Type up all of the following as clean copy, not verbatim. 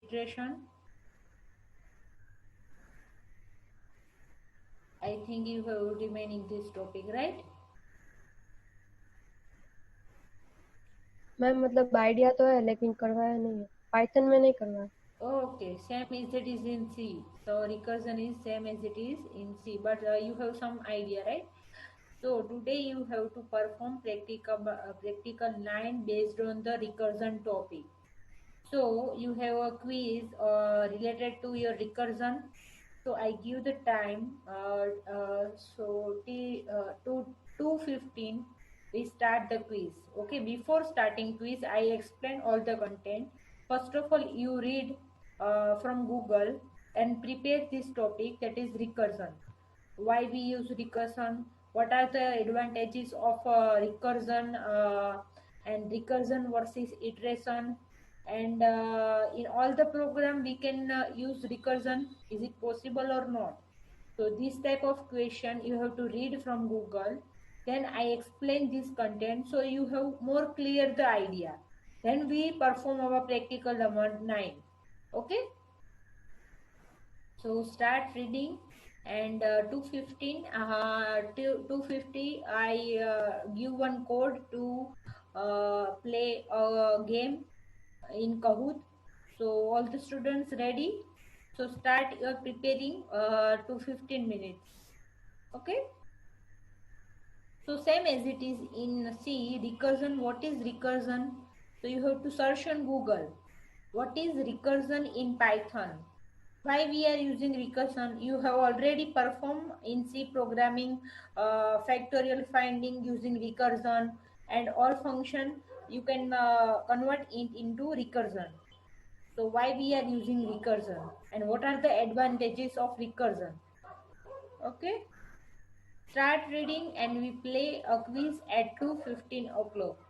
iteration? I think you have remain in this topic, right? Ma'am मतलब idea तो है लेकिन करवाया नहीं है, पाइथन में नहीं करवाया। Okay, same as it is in C. So recursion is same as it is in C, but you have some idea, right? So today you have to perform practical 9 based on the recursion topic. So you have a quiz related to your recursion. So I give the time. To 2:15 we start the quiz. Okay. Before starting quiz, I explain all the content. First of all, you read from Google and prepare this topic, that is recursion. Why we use recursion? What are the advantages of recursion and recursion versus iteration? And in all the program we can use recursion. Is it possible or not? So this type of question you have to read from Google. Then I explain this content so you have more clear the idea. Then we perform our practical number 9. Okay. So start reading, and 2:15 to 2:50 I give one code to play a game in Kahoot. So all the students ready? So start your preparing to 15 minutes. Okay. So same as it is in C, recursion. What is recursion? So you have to search on Google. What is recursion in Python? Why we are using recursion? You have already performed in C programming factorial finding using recursion, and all function you can convert it into recursion. So why we are using recursion and what are the advantages of recursion? Okay. Start reading and we play a quiz at 2:15 o'clock.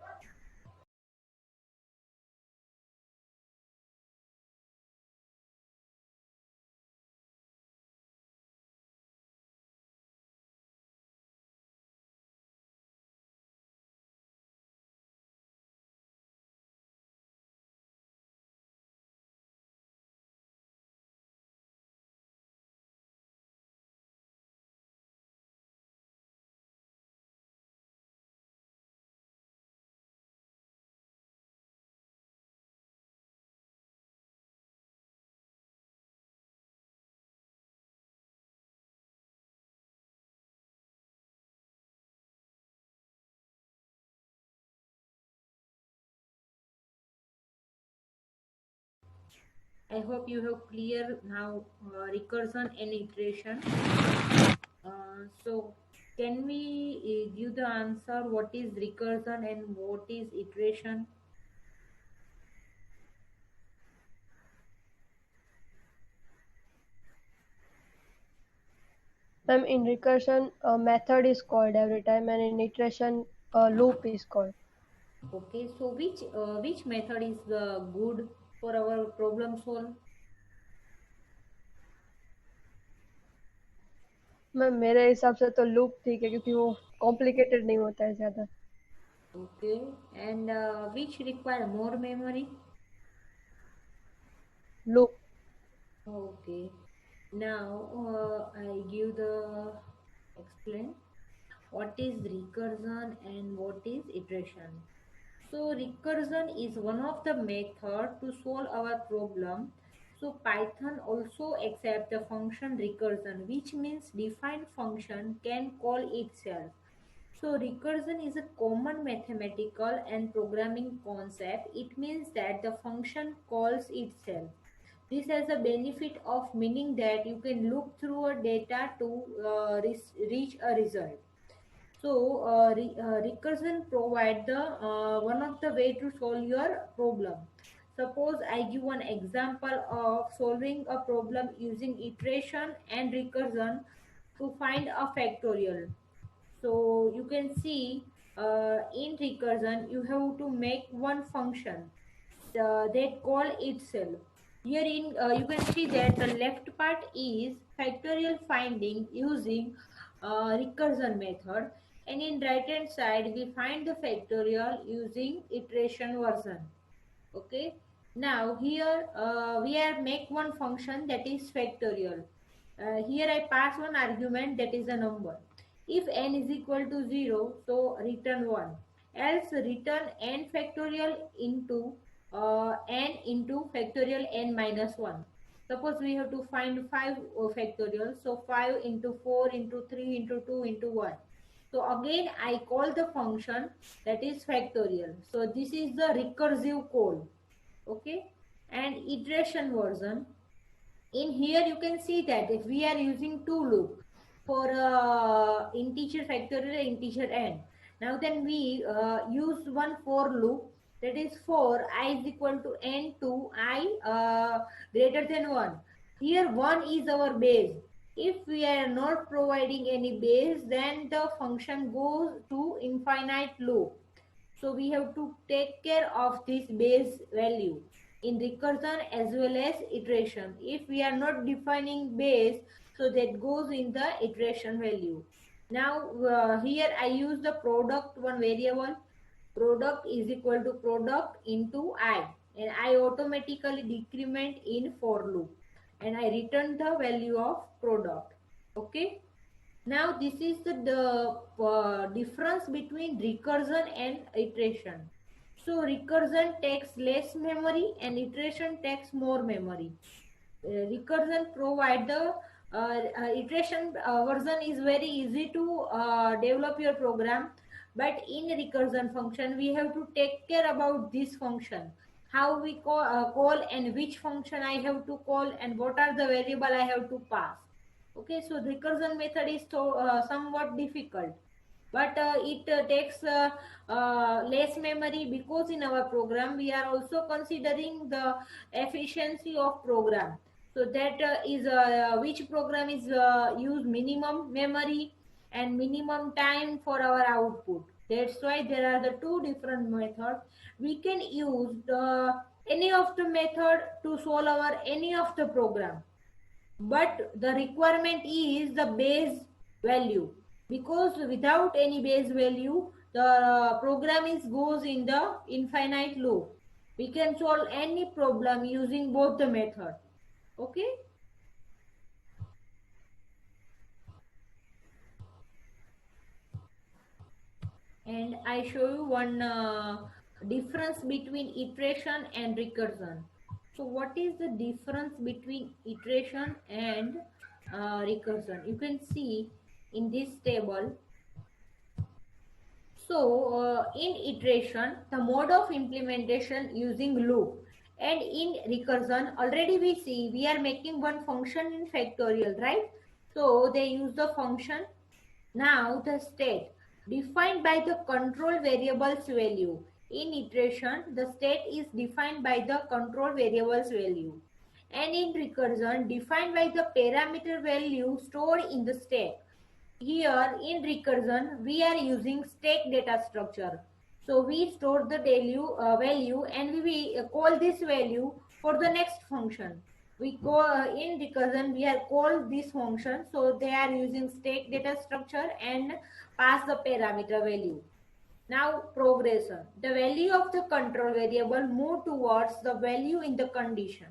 I hope you have clear now recursion and iteration. So can we give the answer what is recursion and what is iteration? Ma'am in recursion method is called every time and in iteration loop is called. Okay, so which method is good for our problem solve? Ma'am मेरे हिसाब से तो loop ठीक है क्योंकि वो complicated नहीं होता है ज़्यादा। Okay, and which require more memory? Loop. Okay, now I give the explain what is recursion and what is iteration. So recursion is one of the method to solve our problem. So Python also accept the function recursion, which means defined function can call itself. So recursion is a common mathematical and programming concept. It means that the function calls itself. This has a benefit of meaning that you can look through a data to reach a result. So recursion provide the one of the way to solve your problem. Suppose I give one example of solving a problem using iteration and recursion to find a factorial. So you can see in recursion you have to make one function that call itself. Here in you can see that the left part is factorial finding using recursion method, and in right hand side we find the factorial using iteration version. Okay. Now here we are make one function that is factorial. Here I pass one argument that is a number. If n is equal to 0, so return 1. Else return n factorial into n into factorial n minus 1. Suppose we have to find 5 factorial. So 5 into 4 into 3 into 2 into 1. So again I call the function that is factorial. So this is the recursive call. Okay, and iteration version. In here you can see that if we are using two loop for integer factorial integer n. Now then we use one for loop, that is for I is equal to n to I greater than 1. Here 1 is our base. If we are not providing any base, then the function goes to infinite loop. So we have to take care of this base value in recursion as well as iteration. If we are not defining base, so that goes in the iteration value. Now here I use the product one variable. Product is equal to product into I, and I automatically decrement in for loop, and I return the value of product. Okay. Now this is the difference between recursion and iteration. So recursion takes less memory and iteration takes more memory. Recursion provide the iteration version is very easy to develop your program, but in recursion function we have to take care about this function, how we call and which function I have to call and what are the variable I have to pass. Okay, so recursion method is somewhat difficult, but it takes less memory, because in our program we are also considering the efficiency of program. So that is which program is use minimum memory and minimum time for our output. That's why there are the two different methods. We can use any of the method to solve our any of the program, but the requirement is the base value, because without any base value the program is goes in the infinite loop. We can solve any problem using both the method. Okay, and I show you one difference between iteration and recursion. So what is the difference between iteration and recursion? You can see in this table. So in iteration, the mode of implementation using loop, and in recursion, already we see we are making one function in factorial, right? So they use the function. Now the state defined by the control variable's value. In iteration, the state is defined by the control variable's value, and in recursion, defined by the parameter value stored in the state. Here in recursion, we are using state data structure. So we store the value and we call this value for the next function. We call in recursion, we are called this function. So they are using state data structure and pass the parameter value. Now progression. The value of the control variable move towards the value in the condition.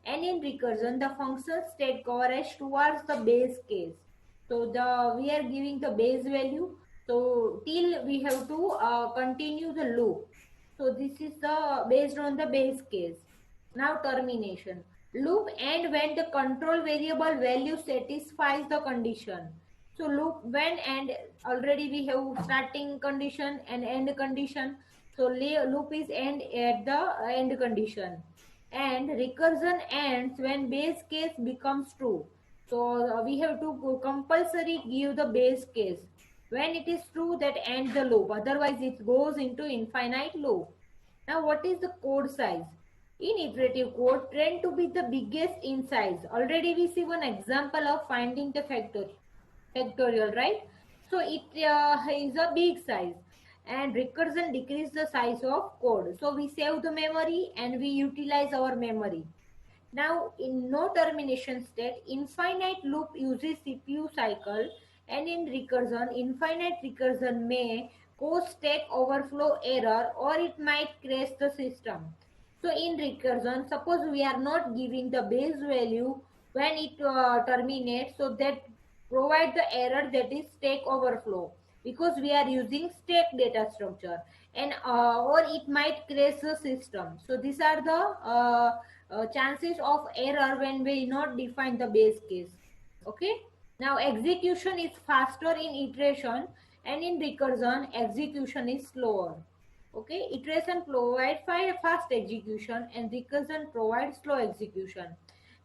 And in recursion, the function state coverage towards the base case. So we are giving the base value. So till we have to continue the loop. So this is the based on the base case. Now termination. Loop end when the control variable value satisfies the condition. So loop when and already we have starting condition and end condition. So loop is end at the end condition. And recursion ends when base case becomes true. So we have to compulsory give the base case. When it is true, that ends the loop. Otherwise it goes into infinite loop. Now what is the code size? In iterative code tend to be the biggest in size. Already we see one example of finding the factorial, right? So it is a big size, and recursion decrease the size of code. So we save the memory and we utilize our memory. Now in no termination state, infinite loop uses CPU cycle, and in recursion, infinite recursion may cause stack overflow error or it might crash the system. So in recursion, suppose we are not giving the base value when it terminates, so that provide the error, that is stack overflow, because we are using stack data structure, and or it might crash the system. So these are the chances of error when we not define the base case. Okay, now execution is faster in iteration, and in recursion execution is slower. Okay, iteration provide fast execution and recursion provides slow execution,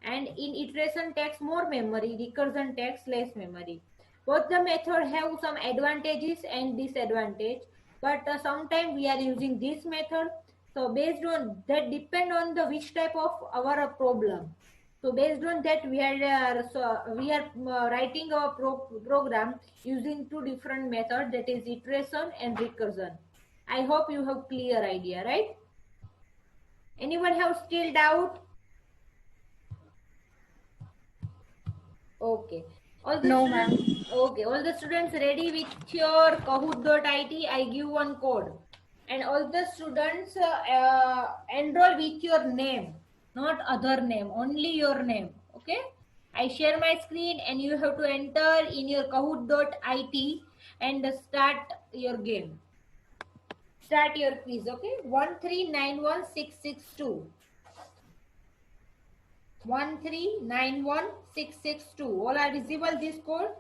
and in iteration takes more memory, recursion takes less memory. Both the method have some advantages and disadvantage, but sometimes we are using this method. So based on that, depend on the which type of our problem. So based on that, we are writing our program using two different methods, that is iteration and recursion. I hope you have clear idea, right? Anyone have still doubt? Okay. All the No, ma'am. students, okay, all the students ready with your Kahoot.it? I give one code. And all the students enroll with your name, not other name, only your name. Okay. I share my screen and you have to enter in your Kahoot.it and start your game. Start your quiz. Okay. 1391662. 1391662. All are visible this code?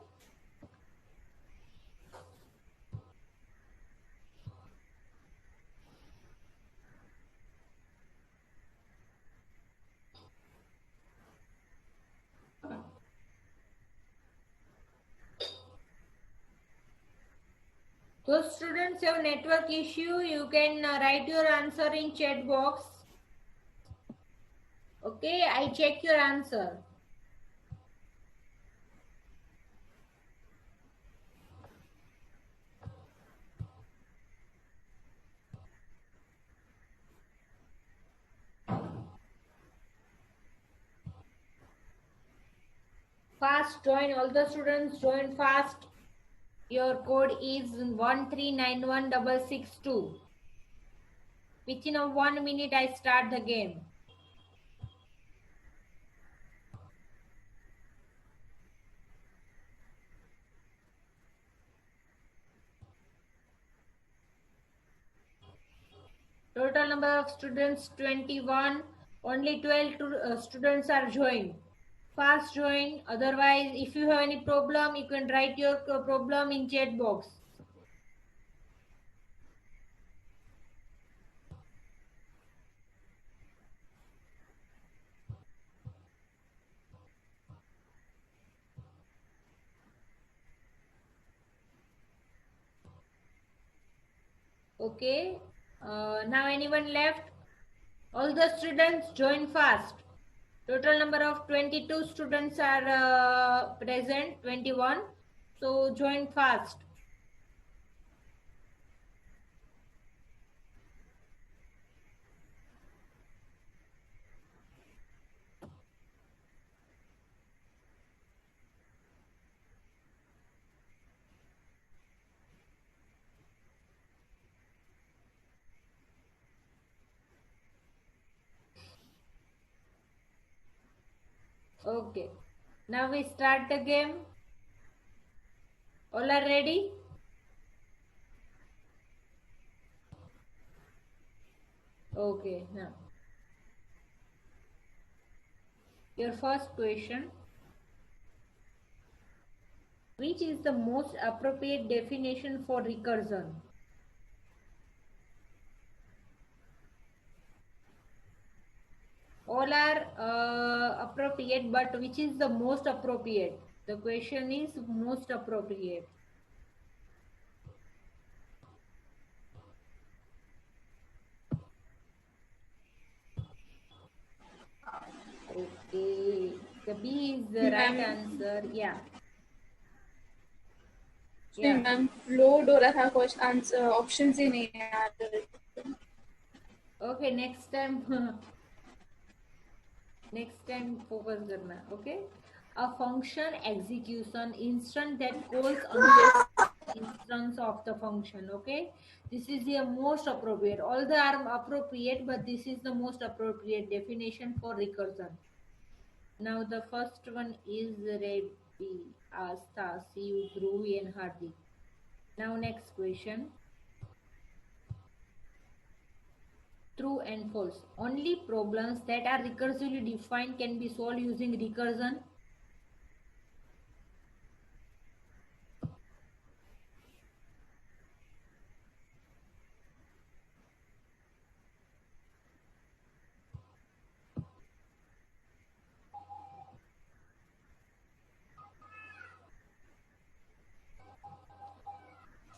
Those students have network issue, you can write your answer in chat box. Okay, I check your answer. Fast join, all the students join fast. Your code is 1391662. Within of 1 minute I start the game. Total number of students 21. Only 12 students are joined. Fast join. Otherwise, if you have any problem, you can write your problem in chat box. Okay. Now anyone left? All the students join fast. Total number of 22 students are present, 21. So join fast. Okay. Now we start the game. All are ready? Okay. Now your first question. Which is the most appropriate definition for recursion? All are appropriate, but which is the most appropriate? The question is most appropriate. Okay, the B is the right answer. Yeah. Yeah. Ma'am load हो रहा था कुछ answer options ही नहीं आ रहे. Okay, next time focus करना. Okay, a function execution instance that calls on instance of the function. Okay, this is the most appropriate. All the are appropriate, but this is the most appropriate definition for recursion. Now the first one is Rebi, Asta, Siu, Dhruvi and Hardik. Now next question. True and false. Only problems that are recursively defined can be solved using recursion.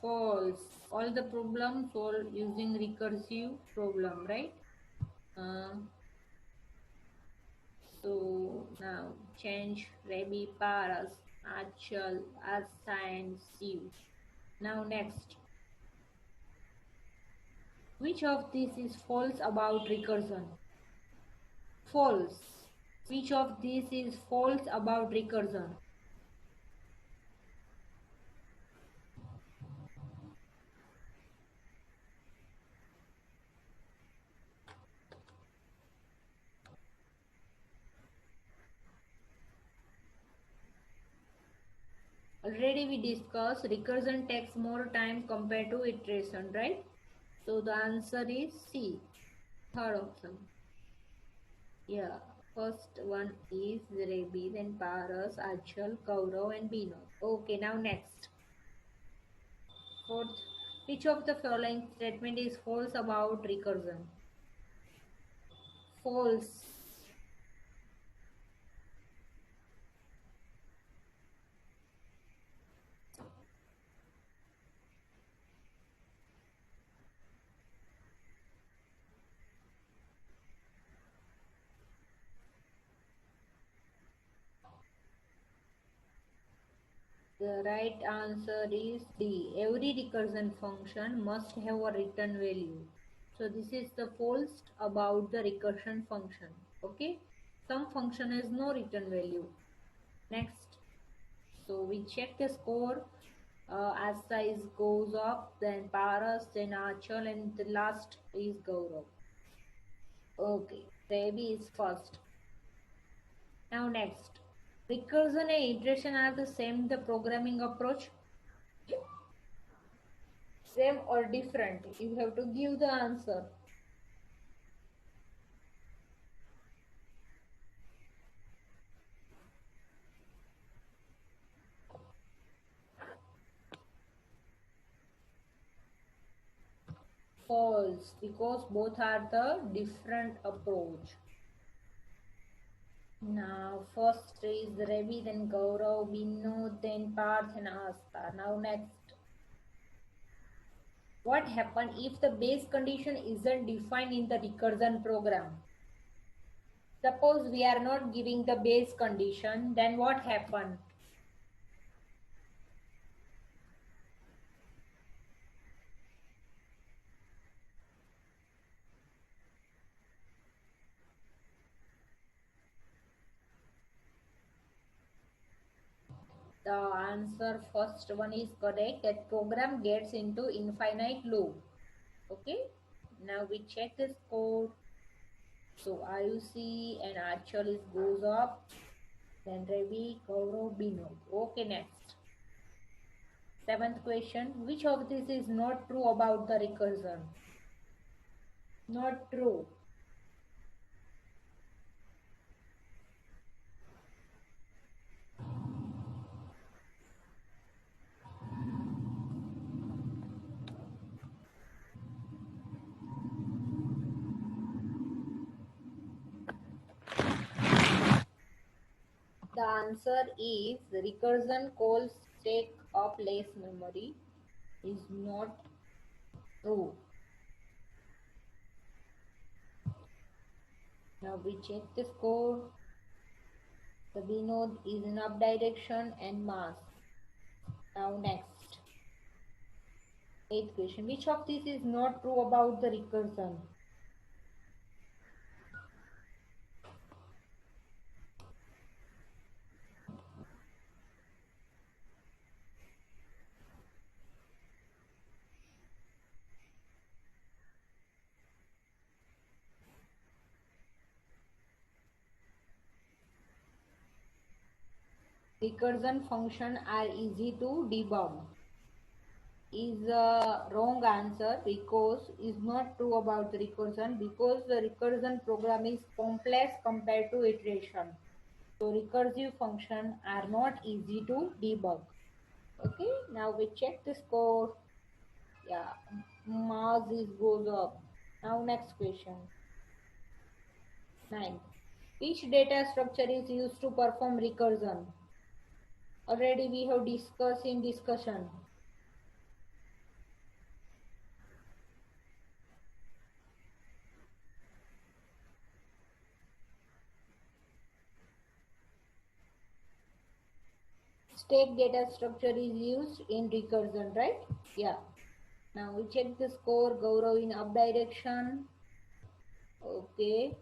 False. All the problems solved using recursive problem, right? Uh, so now change Rebi, Paras, Achal, Asta and Siu. Now next. Which of these is false about recursion? False. Which of these is false about recursion? Already we discussed recursion takes more time compared to iteration, right? So the answer is C, third option. Yeah, first one is Rebi, then Paras, Achal, Kaurav and Binod. Okay, now next. Fourth, which of the following statement is false about recursion? False. The right answer is D. Every recursion function must have a return value. So this is the false about the recursion function. Okay. Some function has no return value. Next. So we check the score. As size goes up, then Paras, then Achal, and the last is Gaurav. Okay. Devi is first. Now next. Recursion and iteration are the same the programming approach. Same or different? You have to give the answer. False, because both are the different approach. Now first is Ravi, then Gaurav, Binod, then Parth and Asta. Now next. What happens if the base condition isn't defined in the recursion program? Suppose we are not giving the base condition, then what happens? The answer first one is correct, that program gets into infinite loop. Okay, now we check this code. So IUC and Achal is goes up, then Ravi, Gaurav, Binod. Okay, next. Seventh question, which of this is not true about the recursion? Not true. The answer is recursion calls take up less memory is not true. Now we check the score. The Binod is in up direction and mass. Now next. Eighth question. Which of these is not true about the recursion? recursion function are easy to debug is a wrong answer because is not true about the recursion because the recursion program is complex compared to iteration. So recursive function are not easy to debug. Okay, now we check the score. Yeah, Mars is goes up. Now next question. 9. Which data structure is used to perform recursion? Already we have discussed in discussion. Stack data structure is used in recursion, right? Yeah. Now we check the score. Gaurav in up direction. Okay.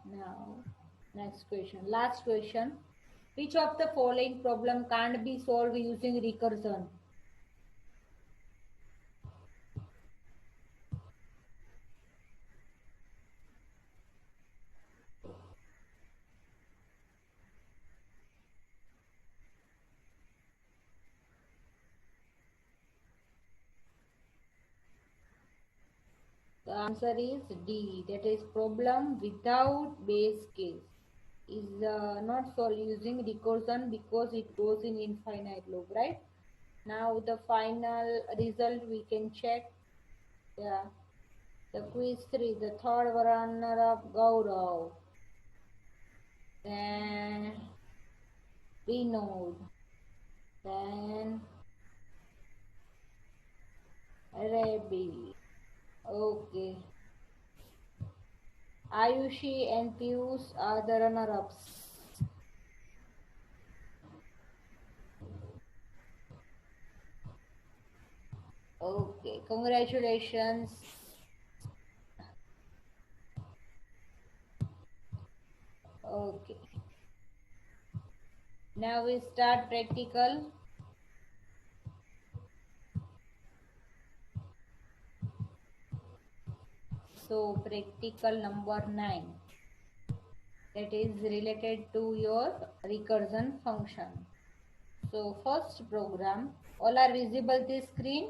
Now next question. Last question. Which of the following problem can't be solved using recursion? The answer is D. That is problem without base case is not solved using recursion because it goes in infinite loop, right? Now the final result we can check. Yeah, the quiz 3, the third runner up Gaurav, then Vinod, then Rabi. Okay, Ayushi and Piyush are the runner-ups. Okay, congratulations. Okay, now we start practical. So practical number 9, that is related to your recursion function. So first program, all are visible this screen?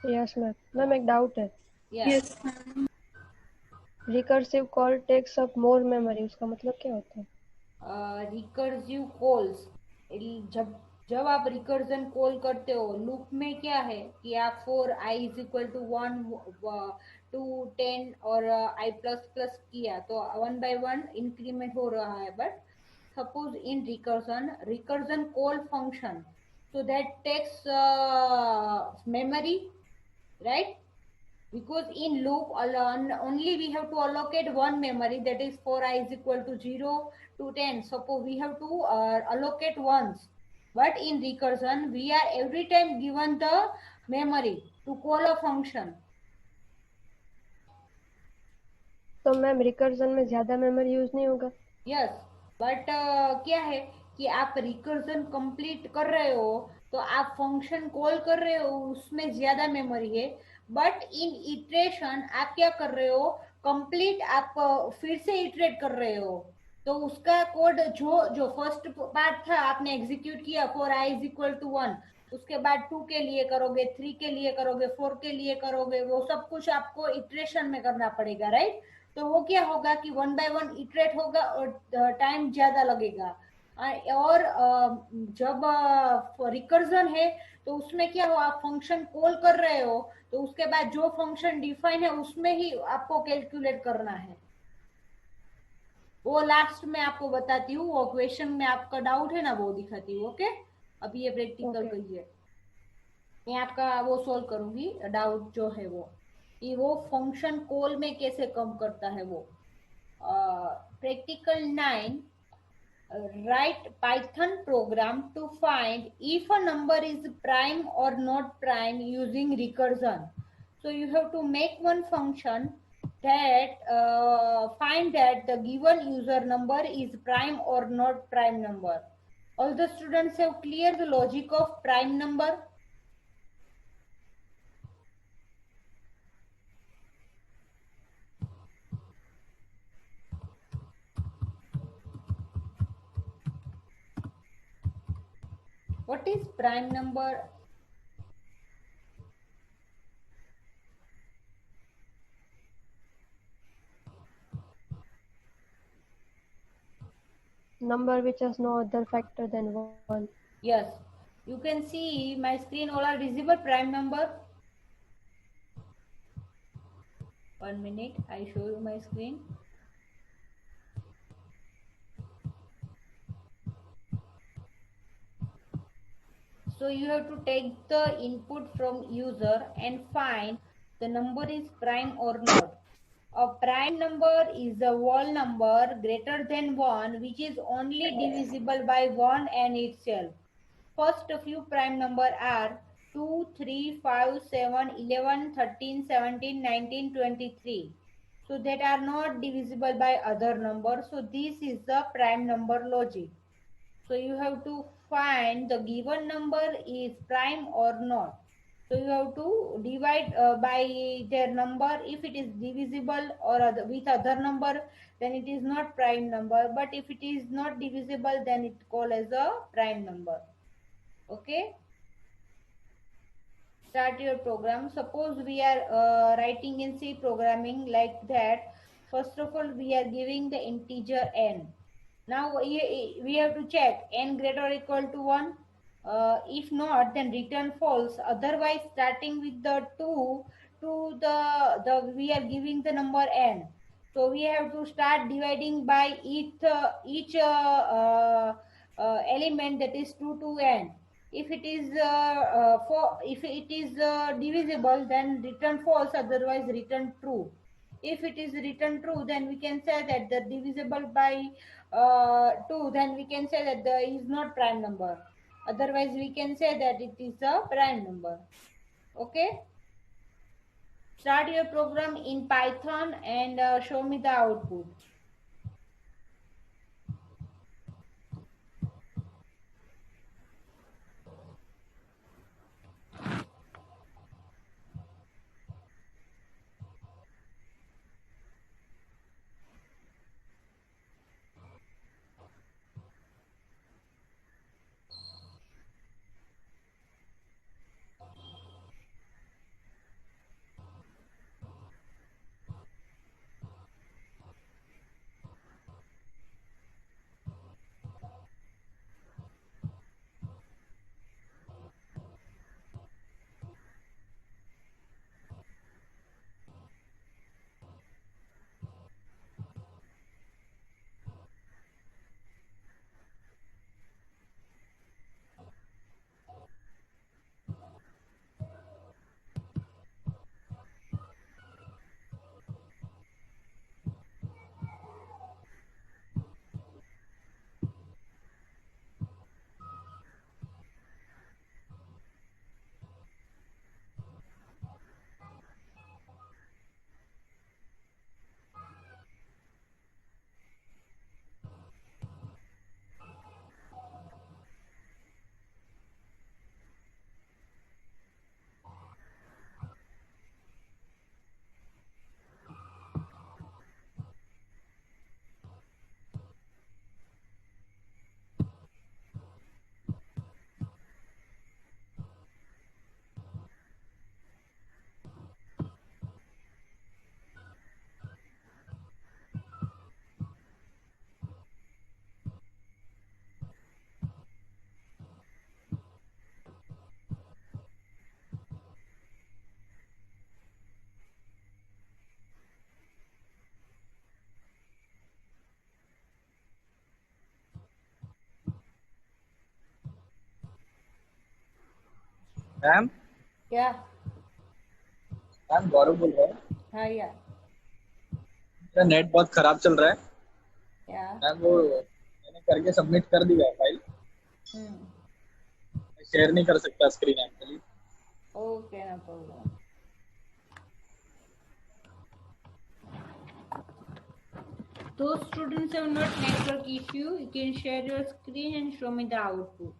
Yes ma'am ma'am एक doubt है Yeah. Yes, ma'am. Recursive call takes up more memory उसका मतलब क्या होता है recursive calls जब जब आप रिकर्जन कॉल करते हो लूप में क्या है कि आप for i is equal to 1 to 10 और आई प्लस प्लस किया तो 1 by 1 इंक्रीमेंट हो रहा है but suppose in recursion call function so that takes memory, right? Because in loop only we have to allocate one memory, that is for I is equal to 0 to 10. Suppose we have to allocate once, but in recursion we are every time given the memory to call a function. तो ma'am recursion में ज्यादा memory use नहीं होगा yes but क्या है कि आप recursion complete कर रहे हो तो आप फंक्शन कॉल कर रहे हो उसमें ज्यादा मेमोरी है बट इन इटरेशन आप क्या कर रहे हो कंप्लीट आप फिर से इटरेट कर रहे हो तो उसका कोड जो जो फर्स्ट पार्ट था आपने एग्जीक्यूट किया for i is equal to 1 उसके बाद 2 के लिए करोगे 3 के लिए करोगे 4 के लिए करोगे वो सब कुछ आपको इटरेशन में करना पड़ेगा, राइट? तो वो क्या होगा कि 1 by 1 इटरेट होगा और टाइम ज्यादा लगेगा और जब रिकर्जन है तो उसमें क्या हो आप फंक्शन कॉल कर रहे हो तो उसके बाद जो फंक्शन डिफाइन है उसमें ही आपको कैलकुलेट करना है। वो लास्ट में आपको बताती हूँ, वो क्वेश्चन में आपका डाउट है ना वो दिखाती हूँ। ओके, अभी ये प्रैक्टिकल करिए, मैं आपका वो सोल्व करूंगी डाउट जो है वो कि वो फंक्शन कॉल में कैसे कम करता है वो। Practical 9, write Python program to find if a number is prime or not prime using recursion. So you have to make one function that find that the given user number is prime or not prime number. All the students have clear the logic of prime number? What is prime number? Number which has no other factor than 1. Yes, you can see my screen. All are visible prime number. 1 minute, I show you my screen. So you have to take the input from user and find the number is prime or not. A prime number is a whole number greater than 1 which is only divisible by 1 and itself. First few prime number are 2, 3, 5, 7, 11, 13, 17, 19, 23. So that are not divisible by other numbers. So this is the prime number logic. So you have to find the given number is prime or not. So you have to divide by their number. If it is divisible or with other number, then it is not prime number. But if it is not divisible, then it called as a prime number. Okay. Start your program. Suppose we are writing in C programming like that. First of all, we are giving the integer n. Now we have to check n greater or equal to 1. If not, then return false. Otherwise, starting with the 2 to the we are giving the number n. So we have to start dividing by each element, that is 2 to n. If it is divisible, then return false. Otherwise, return true. If it is written true, then we can say that the divisible by 2, then we can say that the is not prime number. Otherwise, we can say that it is a prime number. Okay. Start your program in Python and show me the output. Ma'am क्या? Ma'am गौरव बोल रहा है। हाँ यार, मेरा net बहुत खराब चल रहा है क्या? मैम। वो मैंने करके सबमिट कर दिया है फाइल, मैं शेयर नहीं कर सकता screen actually. Okay, no problem. Those students have not network issue, you can share your screen and show me the output.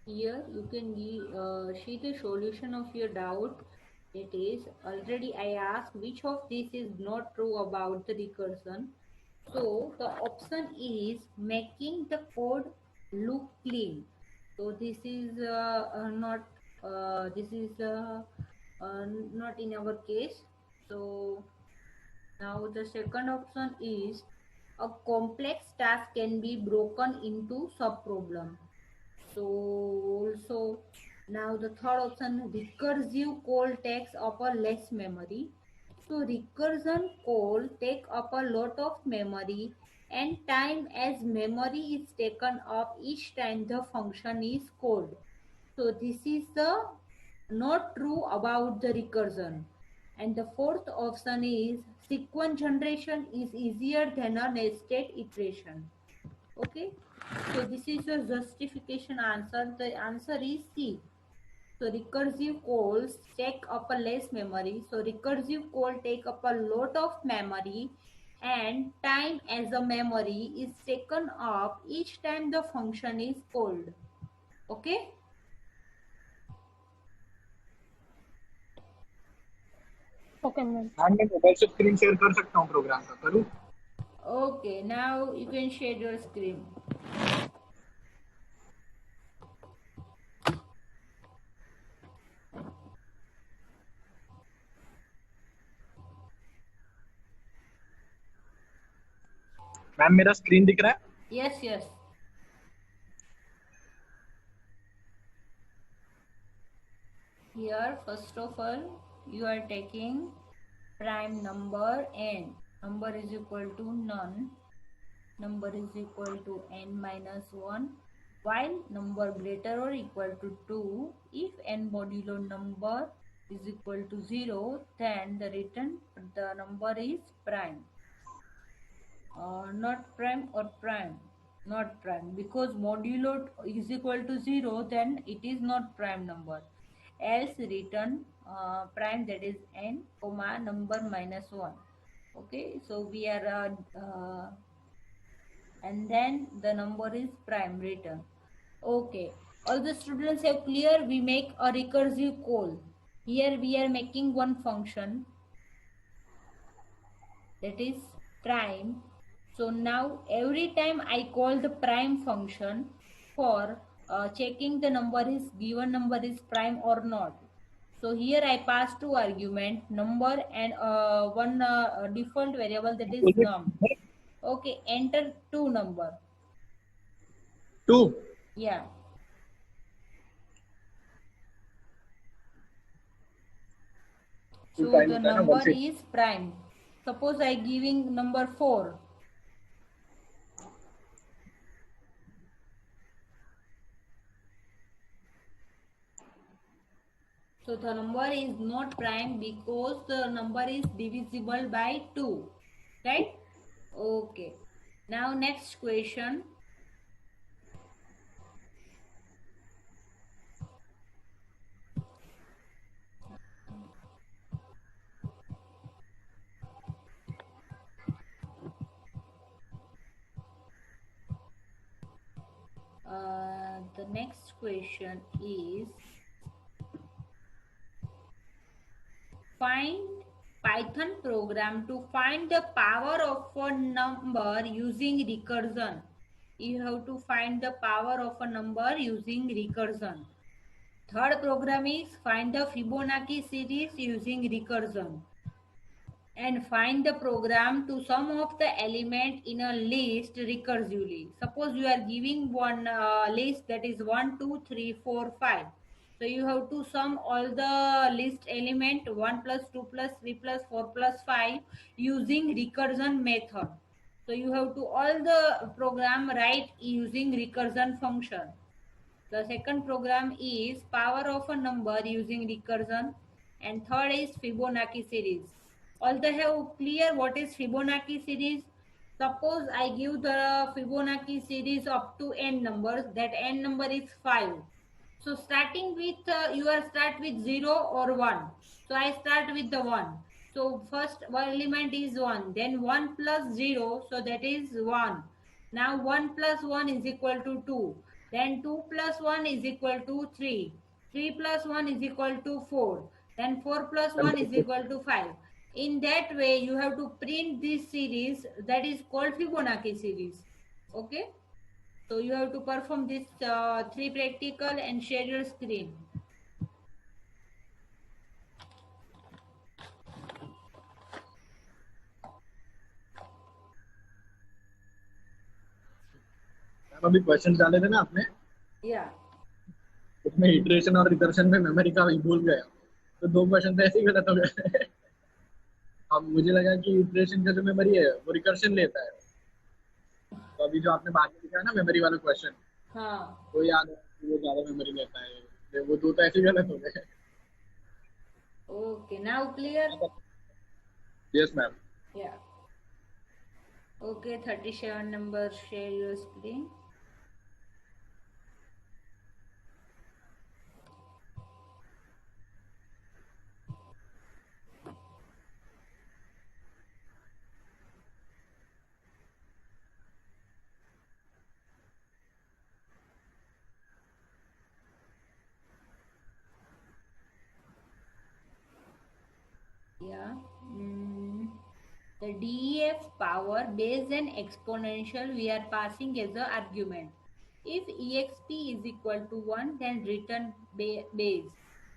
Here you can see the solution of your doubt. It is already I asked which of this is not true about the recursion. So the option is making the code look clean. So this is not this is not in our case. So now the second option is a complex task can be broken into sub problem. So also now the third option, recursive call takes up a less memory. So recursion call take up a lot of memory and time as memory is taken up each time the function is called. So this is the not true about the recursion. And the fourth option is sequence generation is easier than a nested iteration. Okay, so this is your justification answer. The answer is C. So recursive calls take up a less memory. So recursive call take up a lot of memory and time as a memory is taken up each time the function is called. Okay. Okay, ma'am. Ma'am मैं mobile से screen share कर सकता हूँ programme का करूँ? Okay, now you can share your screen. Ma'am मेरा screen दिख रहा है? Yes, yes. Here, first of all, you are taking prime number n. Number is equal to none. Number is equal to n minus 1. While number greater or equal to 2, if n modulo number is equal to 0, then the number is prime. Not prime or prime. Not prime, because modulo is equal to 0, then it is not prime number. Else return prime, that is n comma number minus 1. Okay, so we are and then the number is prime return. Okay, all the students have clear. We make a recursive call. Here we are making one function, that is prime. So now every time I call the prime function for checking the given number is prime or not. So here I pass two argument, number and one default variable, that is num. Okay, enter two number. 2. Yeah. So the number is prime. Suppose I giving number 4. So the number is not prime because the number is divisible by 2. Right? Okay. Now next question. The next question is, find Python program to find the power of a number using recursion. You have to find the power of a number using recursion. Third program is find the Fibonacci series using recursion. And find the program to sum of the element in a list recursively. Suppose you are giving one list, that is 1, 2, 3, 4, 5. So you have to sum all the list element 1 plus 2 plus 3 plus 4 plus 5 using recursion method. So you have to all the program write using recursion function. The second program is power of a number using recursion, and third is Fibonacci series. All they have clear what is Fibonacci series. Suppose I give the Fibonacci series up to n numbers, that n number is 5. So starting with, you are start with 0 or 1. So I start with the 1. So first one element is 1, then 1 plus 0, so that is 1. Now 1 plus 1 is equal to 2. Then 2 plus 1 is equal to 3. 3 plus 1 is equal to 4. Then 4 plus 1 is equal to 5. In that way, you have to print this series that is called Fibonacci series. Okay. So you have to perform this 3 practical and share your screen. Ma'am अभी question डाले थे ना आपने, Yeah. उसमें iteration और recursion में memory का भूल गया, तो 2 क्वेश्चन तो ऐसे ही गलत हो गए। अब मुझे लगा कि इटरेशन का जो मेमोरी है वो रिकर्शन लेता है, तो अभी जो आपने बाद में लिखा है ना मेमोरी वाला क्वेश्चन, हाँ. वो याद है कि वो ज्यादा मेमोरी लेता है, वो 2 तो ऐसे ही गलत हो गए। Okay. Now clear? Yes ma'am. Yeah. Okay. 37 number. Share your screen. Yeah. The DEF power base and exponential we are passing as a argument. If exp is equal to 1, then return base.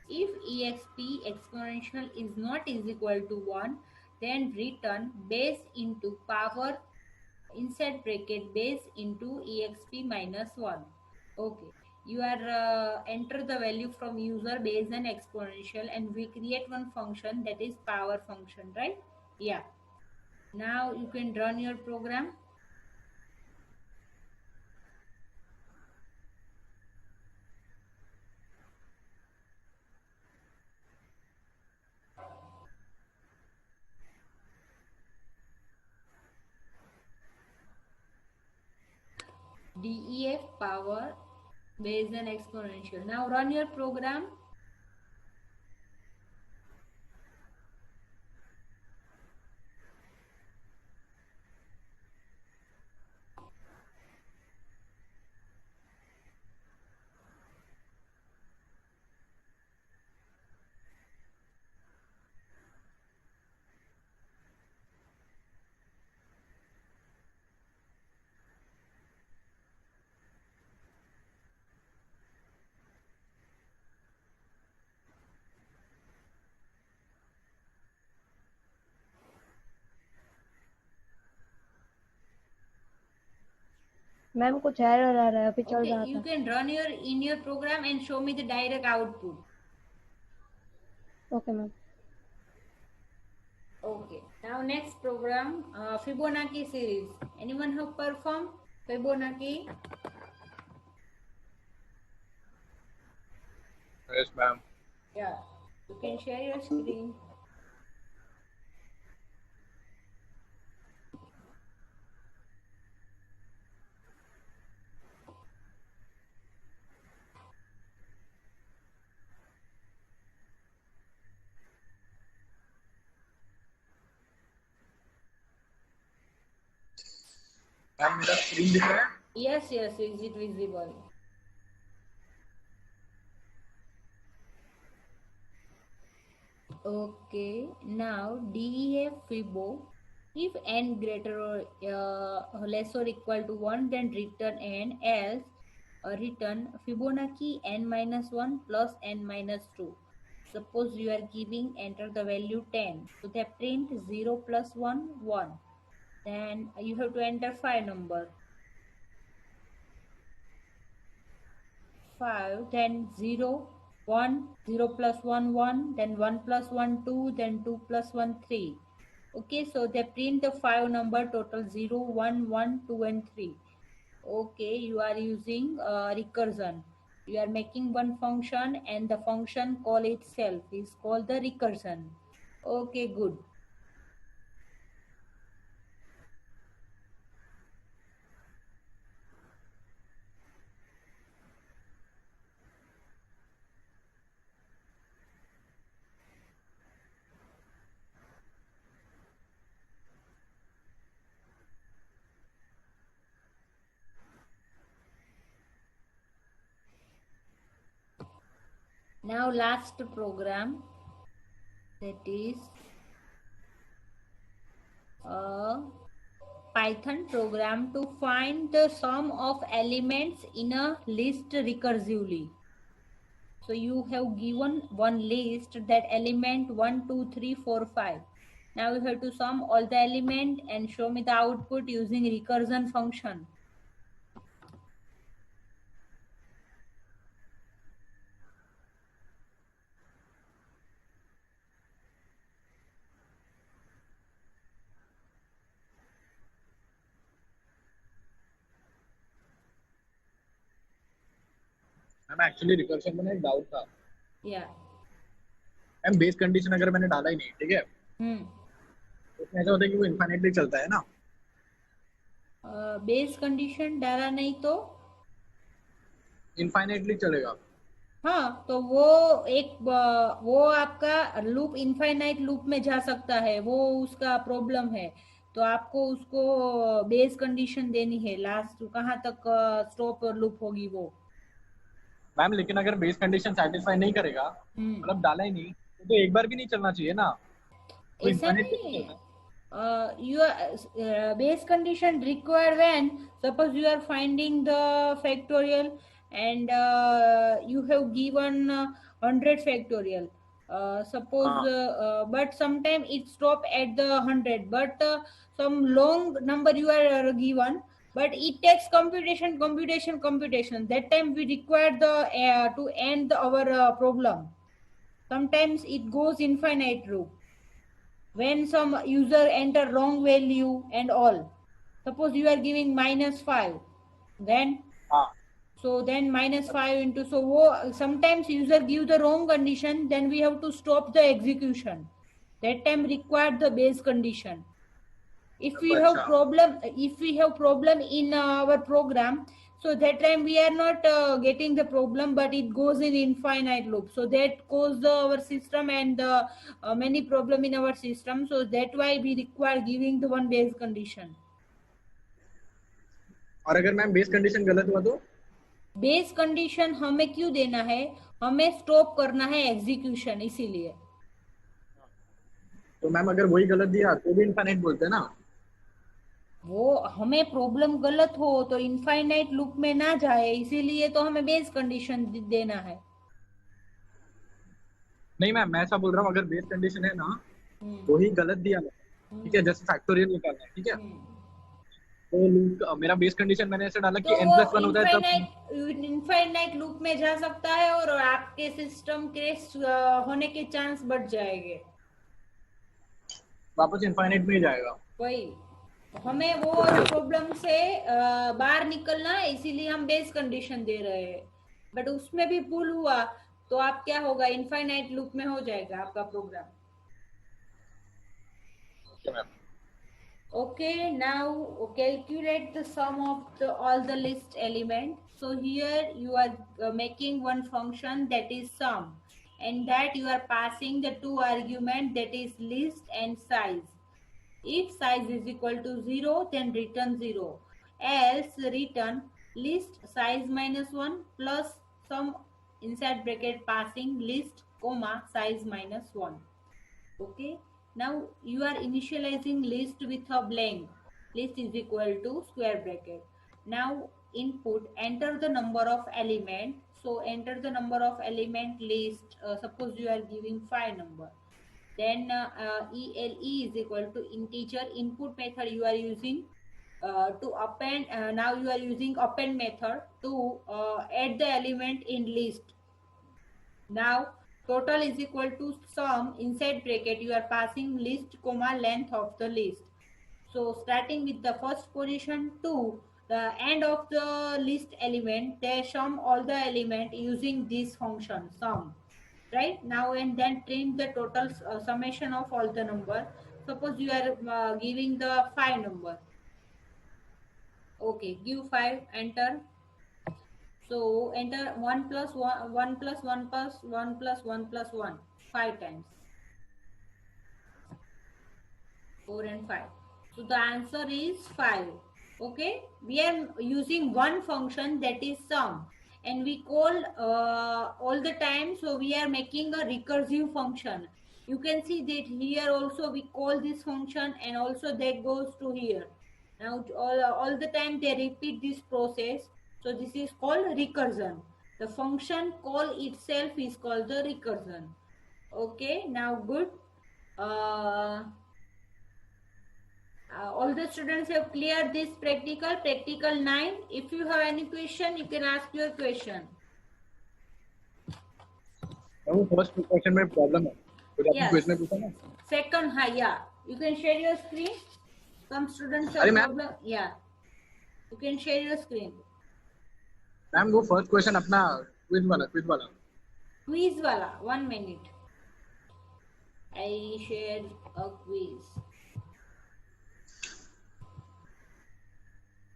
If exp exponential is not is equal to 1, then return base into power inside bracket base into exp minus 1. Okay. You are enter the value from user base and exponential, and we create one function that is power function, right? Yeah. Now you can run your program. DEF power base and exponential. Now run your program. Ma'am कुछ error आ रहा है, अभी चल Okay, रहा you था। can run your program and show me the direct output. Okay ma'am. Okay. Now next program, Fibonacci series. Anyone have performed Fibonacci? Yes ma'am. Yeah. You can share your screen. Ma'am मेरा screen दिख रहा है? Yes, yes. Is it visible? Okay. Now DEF Fibo. If n greater or less or equal to 1, then return n, else return Fibonacci n minus 1 plus n minus 2. Suppose you are giving enter the value 10. So they print 0 plus 1, 1. Then you have to enter 5 number. 5, then 0, 1, 0 plus 1, 1, then 1 plus 1, 2, then 2 plus 1, 3. Okay, so they print the 5 number total 0, 1, 1, 2 and 3. Okay, you are using recursion. You are making one function and the function call itself is called the recursion. Okay, good. Now last program, that is a Python program to find the sum of elements in a list recursively. So you have given one list, that element 1, 2, 3, 4, 5. Now you have to sum all the element and show me the output using recursion function. Ma'am actually recursion में ना एक doubt था। Yeah. Ma'am base condition अगर मैंने डाला ही नहीं, ठीक है, तो उसमें ऐसा होता है कि वो इनफाइनाइटली चलता है ना। बेस कंडीशन डाला नहीं तो इनफाइनाइटली चलेगा। हाँ, तो वो एक वो आपका लूप इनफाइनाइट लूप में जा सकता है, वो उसका प्रॉब्लम है। तो आपको उसको बेस कंडीशन देनी है, लास्ट कहाँ तक स्टॉप लूप होगी वो। मैम लेकिन अगर बेस कंडीशन सेटिस्फाई नहीं करेगा, मतलब डाला ही नहीं, तो एक बार भी नहीं चलना चाहिए ना। वो ऐसा infinite नहीं कैसे है। चलता है? Your base condition required when suppose you are finding the factorial and you have given 100 factorial. Suppose हाँ but sometime it stop at the 100, but some long number you are given, but it takes computation. That time we require the to end our problem. Sometimes it goes infinite loop when some user enter wrong value and all. Suppose you are giving -5, then हाँ so then -5 into, so sometimes user give the wrong condition, then we have to stop the execution. That time required the base condition. If we have problem in our program, so that time we are not getting the problem, but it goes in infinite loop, so that cause our system and many problem in our system. So that why we require giving the one base condition. और अगर ma'am base condition गलत हुआ तो base condition हमें क्यों देना है, हमें स्टॉप करना है एग्जीक्यूशन, इसीलिए। तो मैम अगर वही गलत दिया तो भी इनफाइनाइट बोलते हैं ना। वो हमें प्रॉब्लम गलत हो तो इनफाइनाइट लूप में ना जाए, इसीलिए तो हमें बेस कंडीशन देना है। नहीं मैम, मैं ऐसा बोल रहा हूँ, अगर बेस कंडीशन है ना, वही गलत दिया, ठीक है, जैसे फैक्टोरियल निकालना है, ठीक है, तो मेरा बेस कंडीशन मैंने ऐसे डाला कि तो n+1 होता है तब इनफाइनाइट लूप में जा सकता है और आपके सिस्टम क्रैश होने के चांस बढ़ जाएंगे, वापस इनफाइनाइट में ही जाएगा। वही हमें वो प्रॉब्लम से बाहर निकलना है, इसीलिए हम बेस कंडीशन दे रहे हैं। बट उसमें भी भूल हुआ तो आप क्या होगा, इनफाइनाइट लूप में हो जाएगा आपका programme. Okay, now calculate the sum of all the list elements. So here you are making one function that is sum, and that you are passing the two arguments, that is list and size. If size is equal to 0, then return 0. Else return list size -1 plus sum inside bracket passing list comma size -1. Okay. Now you are initializing list with a blank. List is equal to square bracket. Now input, enter the number of element. So enter the number of element list. Suppose you are giving 5 number. Then ELE is equal to integer. Input method you are using to append. Now you are using append method to add the element in list. Now total is equal to sum inside bracket you are passing list comma length of the list. So starting with the first position to the end of the list element, they sum all the element using this function sum, right? Now and then print the total summation of all the number. Suppose you are giving the 5 number. Okay, give 5, enter. So enter 1 plus 1, 1 plus 1 plus 1 plus 1 plus 1, 5 times. 4 and 5. So the answer is 5. Okay. We are using one function, that is sum. and we call all the time, so we are making a recursive function. You can see that here also we call this function, and also that goes to here. Now all the time they repeat this process, so this is called recursion. The function call itself is called the recursion. Okay, now good. All the students have cleared this practical 9. If you have any question, you can ask your question. वो first question में problem है, तो आपने Yes. Question में पूछा ना। Second, yeah. You can share your screen. Some students have अरे ma'am. problem. Yeah. You can share your screen. Ma'am वो फर्स्ट क्वेश्चन अपना क्विज वाला Quiz wala. 1 minute. I shared a quiz.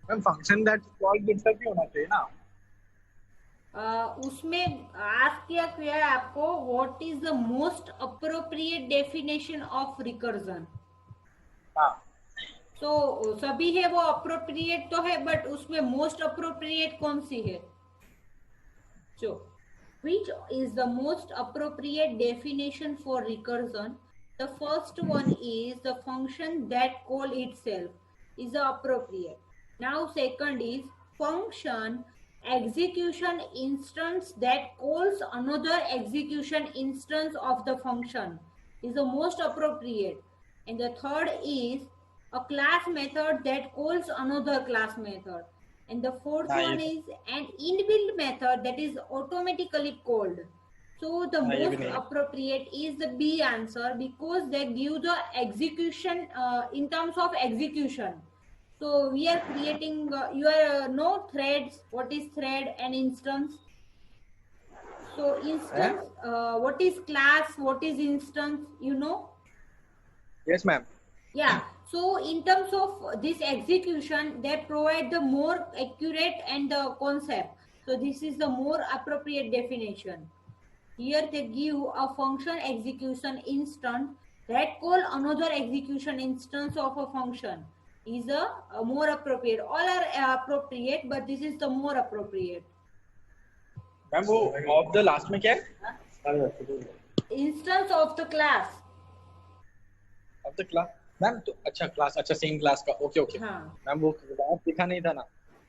Ma'am function that called itself ही होना चाहिए ना। उसमें ask किया है आपको, what is the most appropriate definition of recursion. हाँ तो सभी है वो अप्रोप्रिएट तो है, बट उसमें मोस्ट अप्रोप्रिएट कौन सी है? So, which is the most appropriate definition for recursion? The first one is the function that call itself is the appropriate. Now second is function execution instance that calls another execution instance of the function is the most appropriate. And the third is a class method that calls another class method. And the fourth one is an inbuilt method that is automatically called. So the most appropriate is the B answer, because they give the execution in terms of execution. So we are creating no threads. What is thread and instance? So instance, what is class? What is instance? You know? Yes, ma'am. Yeah. So in terms of this execution, they provide the more accurate and the concept. So this is the more appropriate definition. Here they give a function execution instance that call another execution instance of a function is a more appropriate. All are appropriate, but this is the more appropriate. Ma'am वो of the last में क्या है? Instance of the class. Of the class ma'am, तो अच्छा class, अच्छा same class का, okay okay हाँ. Ma'am वो क्लास दिखा नहीं था ना।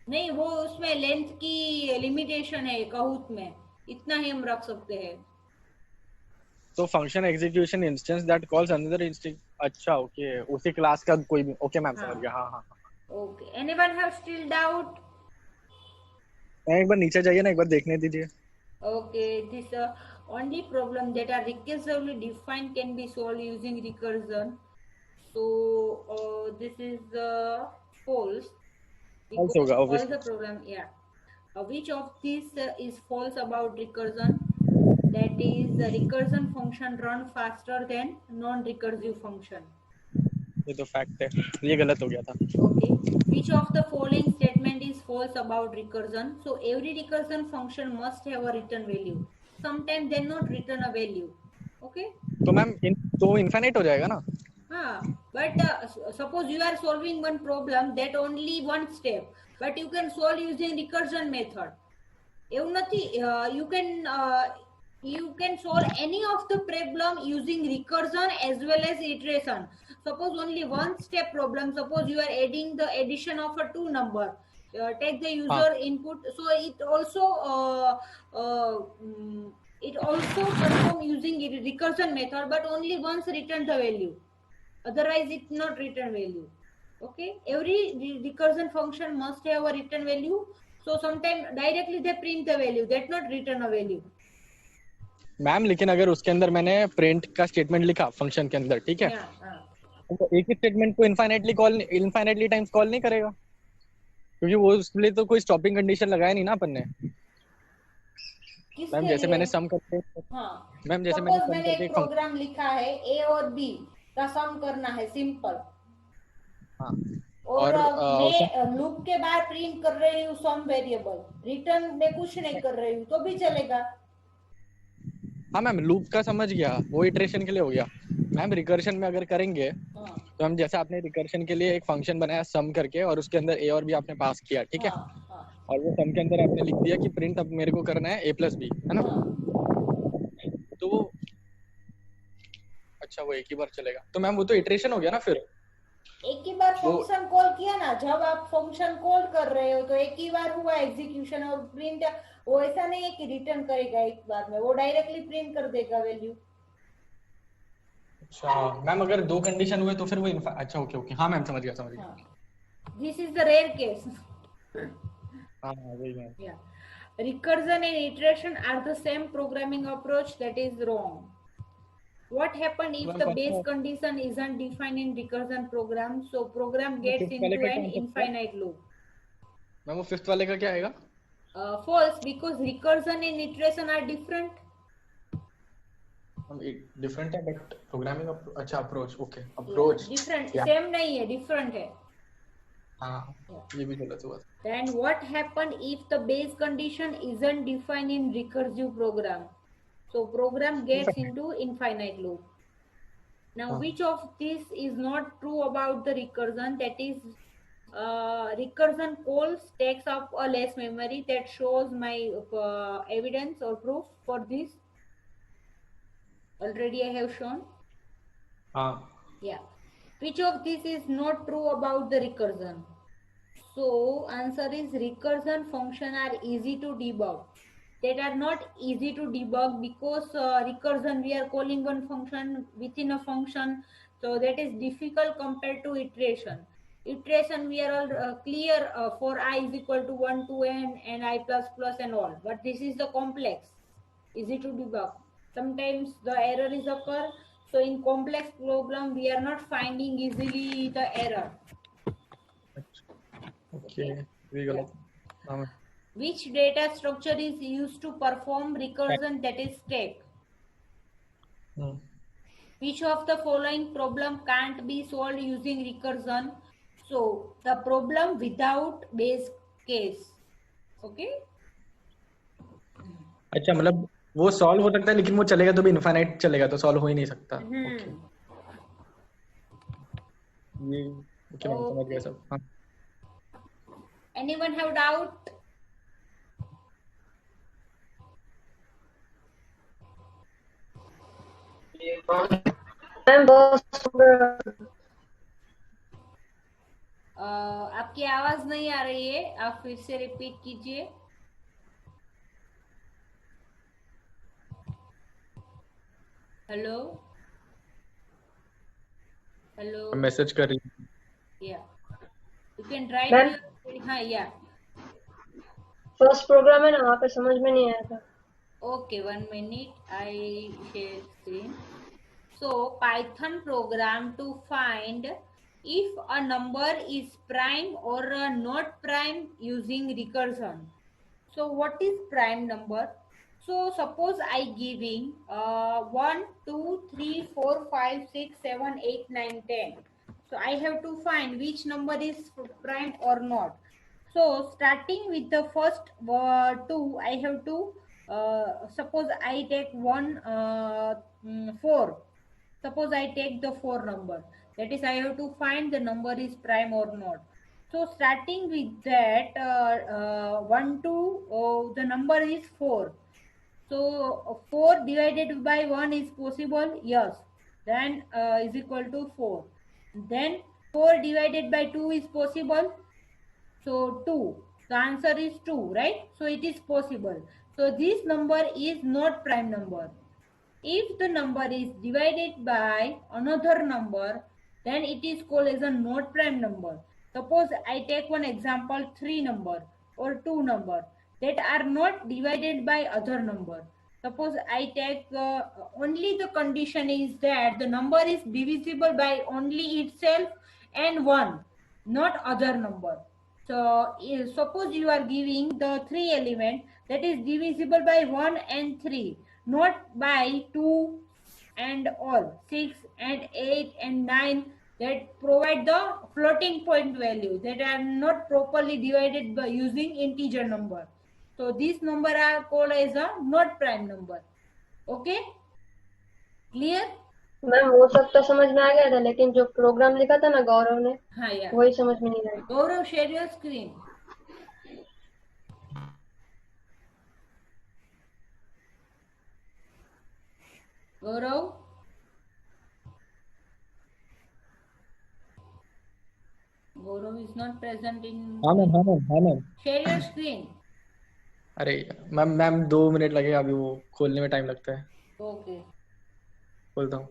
नहीं, वो उसमें लेंथ की लिमिटेशन है कहूत में, इतना ही हम रख सकते हैं. तो function execution instance that calls another instance, अच्छा ओके, उसी क्लास का कोई भी, ओके मैम समझ गया। हाँ हाँ okay, anyone have still doubt? एक बार नीचे जाइए ना, एक बार देखने दीजिए। Okay, this only problem that are recursively defined can be solved using recursion. So this is false. False होगा, All obviously. the program, yeah. Which of these is false about recursion? That is, the recursion function run faster than non-recursive function. ये तो fact है, ये गलत हो गया था। Okay. Which of the following statement is false about recursion? So every recursion function must have a return value. Sometimes they not return a value. Okay. तो ma'am तो इनफाइनाइट हो जाएगा ना? हाँ, but suppose you are solving one problem that only one step, but you can solve using recursion method. એવું નથી, you can solve any of the problem using recursion as well as iteration. Suppose only one step problem, suppose you are adding the addition of a two number, take the user input, so it also perform using recursion method, but only once return the value, otherwise it not return value. Okay, every recursion function must have a return value. So sometimes directly they print the value, that not return a value. Ma'am लेकिन अगर उसके अंदर मैंने print का statement लिखा function के अंदर, ठीक है, तो एक ही स्टेटमेंट को इनफाइनाइटली टाइम्स कॉल नहीं करेगा, क्योंकि वो उसके लिए तो कोई स्टॉपिंग कंडीशन लगाया नहीं ना अपन ने। मैम जैसे मैंने सम करके, मैम जैसे मैंने एक प्रोग्राम लिखा है ए और बी का सम करना है सिंपल, और मैं लूप के बाहर प्रिंट कर रही हूँ सम वेरिएबल, रिटर्न में कुछ नहीं कर रही हूँ तो भी चलेगा। हाँ मैम लूप का समझ गया, वो इटरेशन के लिए हो गया। मैम रिकर्शन में अगर करेंगे तो हम जैसे आपने रिकर्शन के लिए एक फंक्शन बनाया सम करके, और उसके अंदर ए और बी आपने पास किया, ठीक है, और वो सम के अंदर आपने लिख दिया कि प्रिंट अब मेरे को करना है a+b, है ना? तो वो अच्छा वो एक ही बार चलेगा तो मैम वो तो इटरेशन हो गया ना फिर। एक ही बार वो फंक्शन कॉल किया ना, जब आप फंक्शन कॉल कर रहे हो तो एक ही बार हुआ एग्जीक्यूशन, और प्रिंट वो ऐसा नहीं है कि रिटर्न करेगा एक बार में, वो डायरेक्टली प्रिंट कर देगा वैल्यू। अच्छा मैम अगर दो कंडीशन हुए तो फिर वो अच्छा ओके ओके हाँ मैम समझ गया। This is the rare case. हाँ वही ma'am. Yeah. Recursion and iteration are the same programming approach. That is wrong. What happens if ma'am the कौन base सा condition isn't defined in recursion program? So program वो gets fifth वाले into का क्या an हो सकता है infinite loop. Ma'am? वो फिफ्थ वाले का क्या आएगा? False, because recursion and iteration are different. Different है बट प्रोग्रामिंग अच्छा approach okay approach Different, same नहीं है, different है. हाँ ये भी गलत हुआ। Then what happens if the base condition isn't defined in recursive program? So program gets into infinite loop. Now, which of this is not true about the recursion? That is, recursion calls takes up a less memory. That shows my evidence or proof for this. Already I have shown. Yeah. Which of this is not true about the recursion? So answer is recursion function are easy to debug. That are not easy to debug because recursion we are calling one function within a function, so that is difficult compared to iteration. Iteration we are all clear for I is equal to 1 to n and I plus plus and all, but this is the complex, easy to debug. Sometimes the error is occur, so in complex program we are not finding easily the error. Okay ये गलत। हाँ ma'am. Which data structure is used to perform recursion, that is stack? Which of the following problem can't be solved using recursion? So the problem without base case. Okay. अच्छा मतलब वो solve हो सकता है लेकिन वो चलेगा तो भी इनफाइनाइट चलेगा तो सॉल्व हो ही नहीं सकता। ओके ये ओके मैम समझ गया सब। हाँ Anyone have doubt? आपकी आवाज नहीं आ रही है, आप फिर से रिपीट कीजिए। हेलो हेलो मैसेज कर रही हूँ। या यू कैन राइट। हाँ या फर्स्ट प्रोग्राम है ना, वहाँ पे समझ में नहीं आया था। Okay, 1 minute. I share screen. So Python program to find if a number is prime or not prime using recursion. So what is prime number? So suppose I giving 1, 2, 3, 4, 5, 6, 7, 8, 9, 10. So I have to find which number is prime or not. So starting with the first 2, I have to suppose I take 4. Suppose I take the 4 number. That is, I have to find the number is prime or not. So starting with that 1 to the number is 4. So 4 divided by 1 is possible. Yes. Then is equal to 4. Then 4 divided by 2 is possible. So 2. The answer is 2, right? So it is possible. So this number is not prime number. If the number is divided by another number, then it is called as a not prime number. Suppose I take one example, 3 number or 2 number that are not divided by other number. Suppose I take only the condition is that the number is divisible by only itself and 1, not other number. So suppose you are giving the 3 element that is divisible by 1 and 3, not by 2 and all, 6 and 8 and 9, that provide the floating point value that are not properly divided by using integer number. So these number are called as a not prime number. Okay? Clear? Ma'am वो सब तो समझ में आ गया था, लेकिन जो programme लिखा था ना गौरव ने, हाँ यार, वही समझ में नहीं आया। Gaurav share your screen. Gaurav? Gaurav is not present in. हाँ मैम, हाँ मैम, हाँ मैम। Share your screen. अरे मैम मैम 2 मिनट लगेगा, अभी वो खोलने में टाइम लगता है। Okay. खोलता हूँ।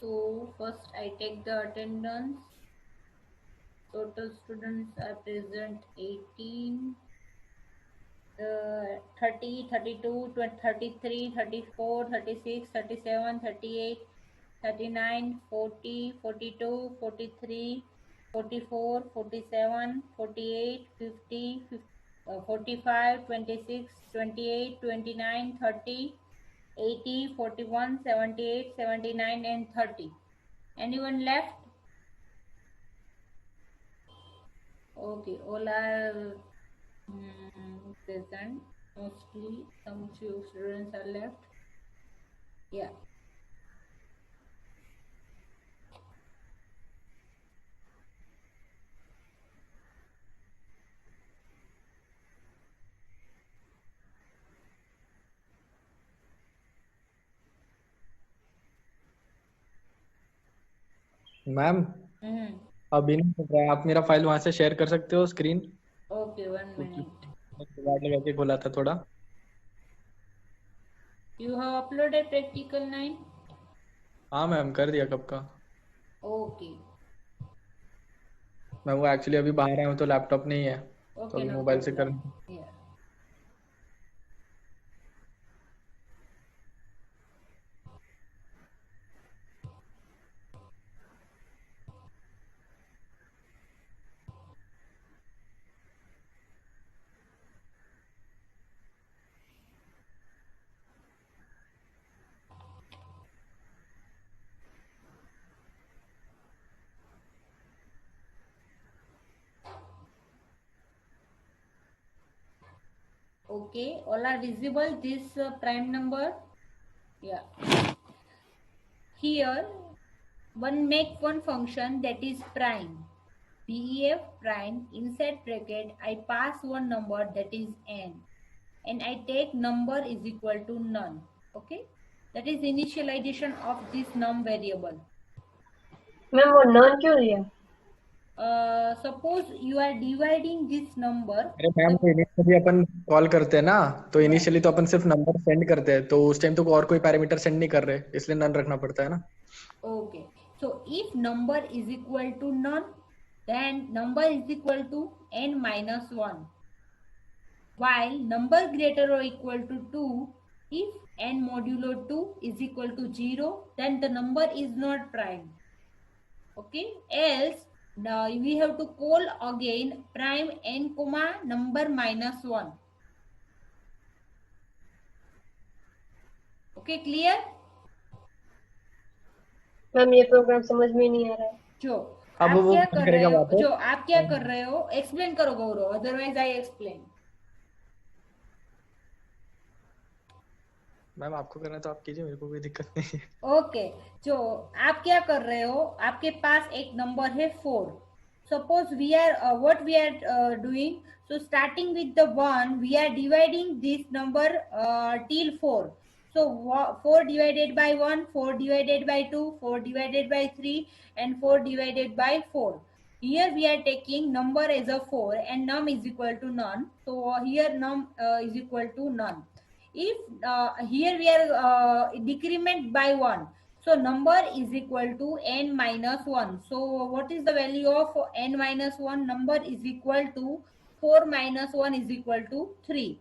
So first I take the attendance. Total students are present 18, 30, 32, 20, 33, 34, 36, 37, 38, 39, 40, 42, 43, 44, 47, 48, 50, 45, 26, 28, 29, 30, 80, 41, 78, 79 and 30. Anyone left? Okay, all are present. Mostly some few students are left. Yeah. Ma'am अभी नहीं चल रहा है, आप मेरा फाइल वहां से शेयर कर सकते हो स्क्रीन? Okay, 1 minute. जुगाड़ लगा के खोला था थोड़ा। You have uploaded practical 9? हाँ मैम, कर दिया कब का। Okay. मैं वो एक्चुअली अभी बाहर आया हूँ तो लैपटॉप नहीं है, तो Okay, अभी no मोबाइल से problem. कर। Yeah. Okay, all are visible this prime number? Yeah. Here, make one function that is prime. BEF prime, inside bracket, I pass one number that is n. And I take number is equal to none. Okay? That is initialization of this num variable. Ma'am वो none क्यों दिया? Suppose you are dividing this number. अरे ma'am तो initially अपन call करते हैं ना, तो initially तो अपन सिर्फ नंबर सेंड करते हैं, तो उस टाइम तो और कोई पैरामीटर सेंड नहीं कर रहे, इसलिए नन रखना पड़ता है ना। Okay, so if number is equal to none, then number is equal to n minus 1. While number greater or equal to 2, if n modulo 2 is equal to 0, then the number is not prime. Okay, else now we have to call again prime n comma number minus 1. Okay, clear? Ma'am ये programme समझ में नहीं आ रहा है। जो अब आप वो क्या कौन कर करेगा रहे हो, वापस? जो आप क्या कर रहे हो, एक्सप्लेन करो गौरव, अदरवाइज आई एक्सप्लेन। मैम आपको करना है तो आप कीजिए, मेरे को कोई दिक्कत नहीं है। ओके, जो आप क्या कर रहे हो, आपके पास एक नंबर है 4. suppose we are what we are doing. So starting with the 1, we are dividing this number till 4. So 4 divided by 1, 4 divided by 2, 4 divided by 3, and 4 divided by 4. Here we are taking number as a 4 and num is equal to none. So here num is equal to none. If here we are decrement by 1, so number is equal to n minus 1. So what is the value of n minus 1? Number is equal to 4 minus 1 is equal to 3.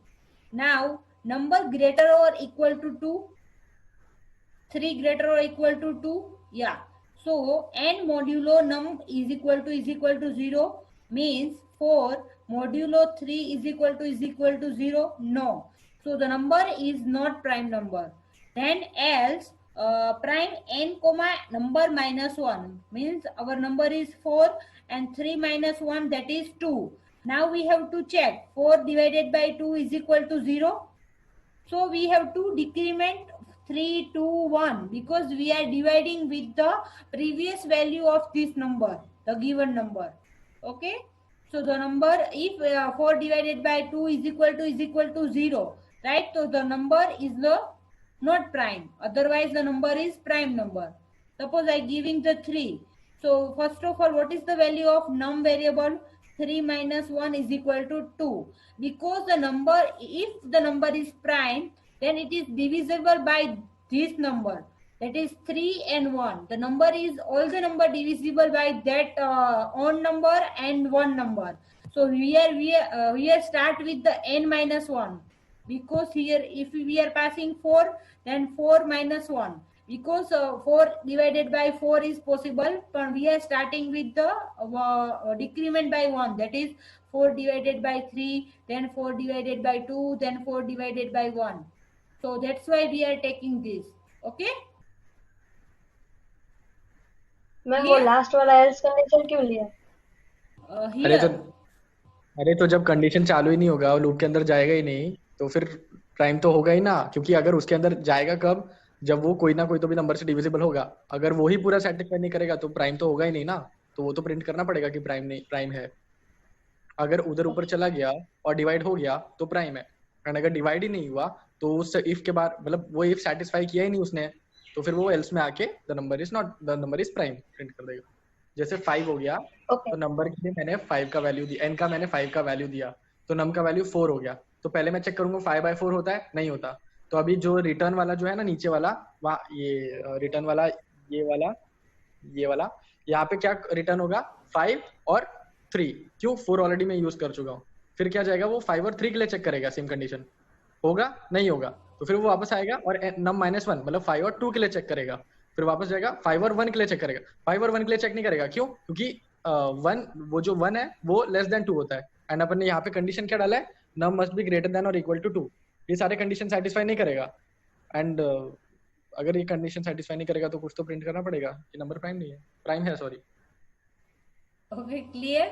Now number greater or equal to 2? 3 greater or equal to 2? Yeah. So n modulo num is equal to 0, means 4 modulo 3 is equal to 0. No. So the number is not prime number. Then else prime n comma number minus 1 means our number is 4 and 3 minus 1, that is 2. Now we have to check 4 divided by 2 is equal to 0. So we have to decrement 3, 2, 1 because we are dividing with the previous value of this number, the given number. Okay. So the number, if 4 divided by 2 is equal to 0, right? So the number is not prime. Otherwise the number is prime number. Suppose I giving the 3. So first of all, what is the value of num variable? 3 minus 1 is equal to 2. Because the number, if the number is prime, then it is divisible by this number. That is 3 and 1. The number is all the number divisible by that odd number and one number. So here we start with the n minus 1. Because here if we are passing 4, then 4 minus 1. Because 4 divided by 4 is possible, but we are starting with the decrement by 1. That is 4 divided by 3, then 4 divided by 2, then 4 divided by 1. So that's why we are taking this. Okay. Ma'am वो last वाला else condition क्यों लिया? अरे तो जब condition चालू ही नहीं होगा और लूप के अंदर जाएगा ही नहीं तो फिर प्राइम तो होगा ही ना, क्योंकि अगर उसके अंदर जाएगा कब, जब वो कोई ना कोई तो भी नंबर से डिविजिबल होगा. अगर वो ही पूरा सेटिस्फाई नहीं करेगा तो प्राइम तो होगा ही नहीं ना, तो वो तो प्रिंट करना पड़ेगा कि प्राइम नहीं, प्राइम है. अगर उधर ऊपर चला गया और डिवाइड हो गया तो प्राइम है, एंड अगर डिवाइड ही नहीं हुआ तो उस इफ के बाद मतलब वो इफ सेटिस्फाई किया ही नहीं उसने, तो फिर वो एल्स में आके the number is prime print कर देगा. जैसे 5 हो गया तो नंबर के लिए मैंने 5 का वैल्यू दिया, एन का मैंने 5 का वैल्यू दिया, तो नम का वैल्यू 4 हो गया. तो पहले मैं चेक करूंगा 5/4 होता है, नहीं होता. तो अभी जो रिटर्न वाला जो है ना नीचे वाला, वहाँ ये रिटर्न वाला ये वाला यहाँ पे क्या रिटर्न होगा 5 और 3. क्यों? 4 ऑलरेडी मैं यूज कर चुका हूँ. फिर क्या जाएगा वो 5 और 3 के लिए चेक करेगा, सेम कंडीशन होगा नहीं होगा, तो फिर वो वापस आएगा और नम -1 मतलब 5 और 2 के लिए चेक करेगा. फिर वापस जाएगा 5 और 1 के लिए चेक करेगा. 5 और 1 के लिए चेक नहीं करेगा, क्यों? क्योंकि 1 वो जो 1 है वो लेस देन 2 होता है, एंड अपन ने यहाँ पे कंडीशन क्या डाला है, नम मस्ट बी ग्रेटर देन और इक्वल टू 2. ये सारे कंडीशन सेटिस्फाई नहीं करेगा, एंड अगर ये कंडीशन सेटिस्फाई नहीं करेगा तो कुछ तो प्रिंट करना पड़ेगा कि नंबर प्राइम नहीं है, प्राइम है, sorry. Okay, clear?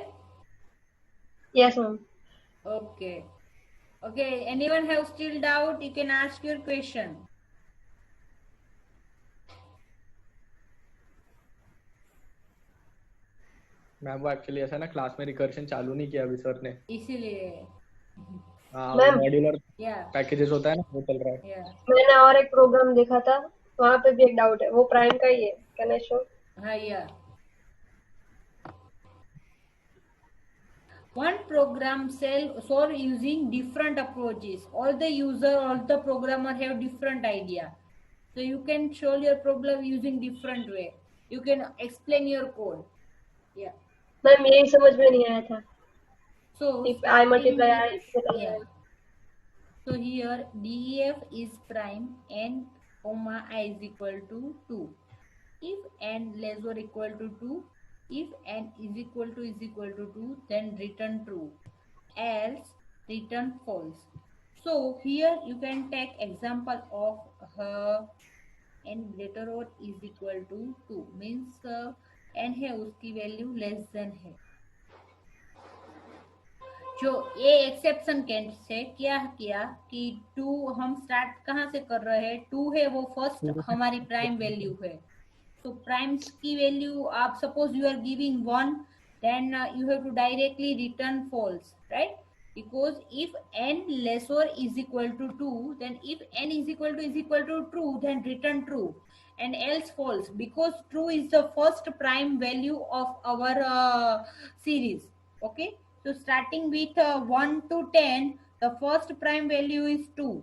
Yes, ma'am. Okay. Okay, anyone have still doubt? You can ask your question. Ma'am वो एक्चुअली ऐसा ना, क्लास में रिकर्शन चालू नहीं किया अभी सर ने, इसीलिए. मॉड्यूलर पैकेजेस होता है ना, वो चल रहा है. मैंने और एक प्रोग्राम देखा था, वहाँ पे भी एक डाउट है, वो प्राइम का ही है. Can I show? हाँ, या. One program solve using different approaches. All the programmer have different idea. So you can solve your problem using different way. You can explain your code. Yeah. Ma'am यही समझ में नहीं आया था. So if I multiply I, yeah. So here DEF is prime n comma I is equal to 2. If n less or equal to 2, if n is equal to 2, then return true, else return false. So here you can take example of n greater or is equal to 2 means n है उसकी value less than है. जो ये exception case से क्या किया कि 2 हम स्टार्ट कहाँ से कर रहे हैं, 2 है वो फर्स्ट हमारी प्राइम वैल्यू है. तो प्राइम्स की वैल्यू आप suppose you are giving 1, then you have to directly return false, right? Because if n less or is equal to 2, then if n is equal to true, then return true, and else false, because true is the first prime value of our series. Okay, so starting with 1 to 10, the first prime value is 2.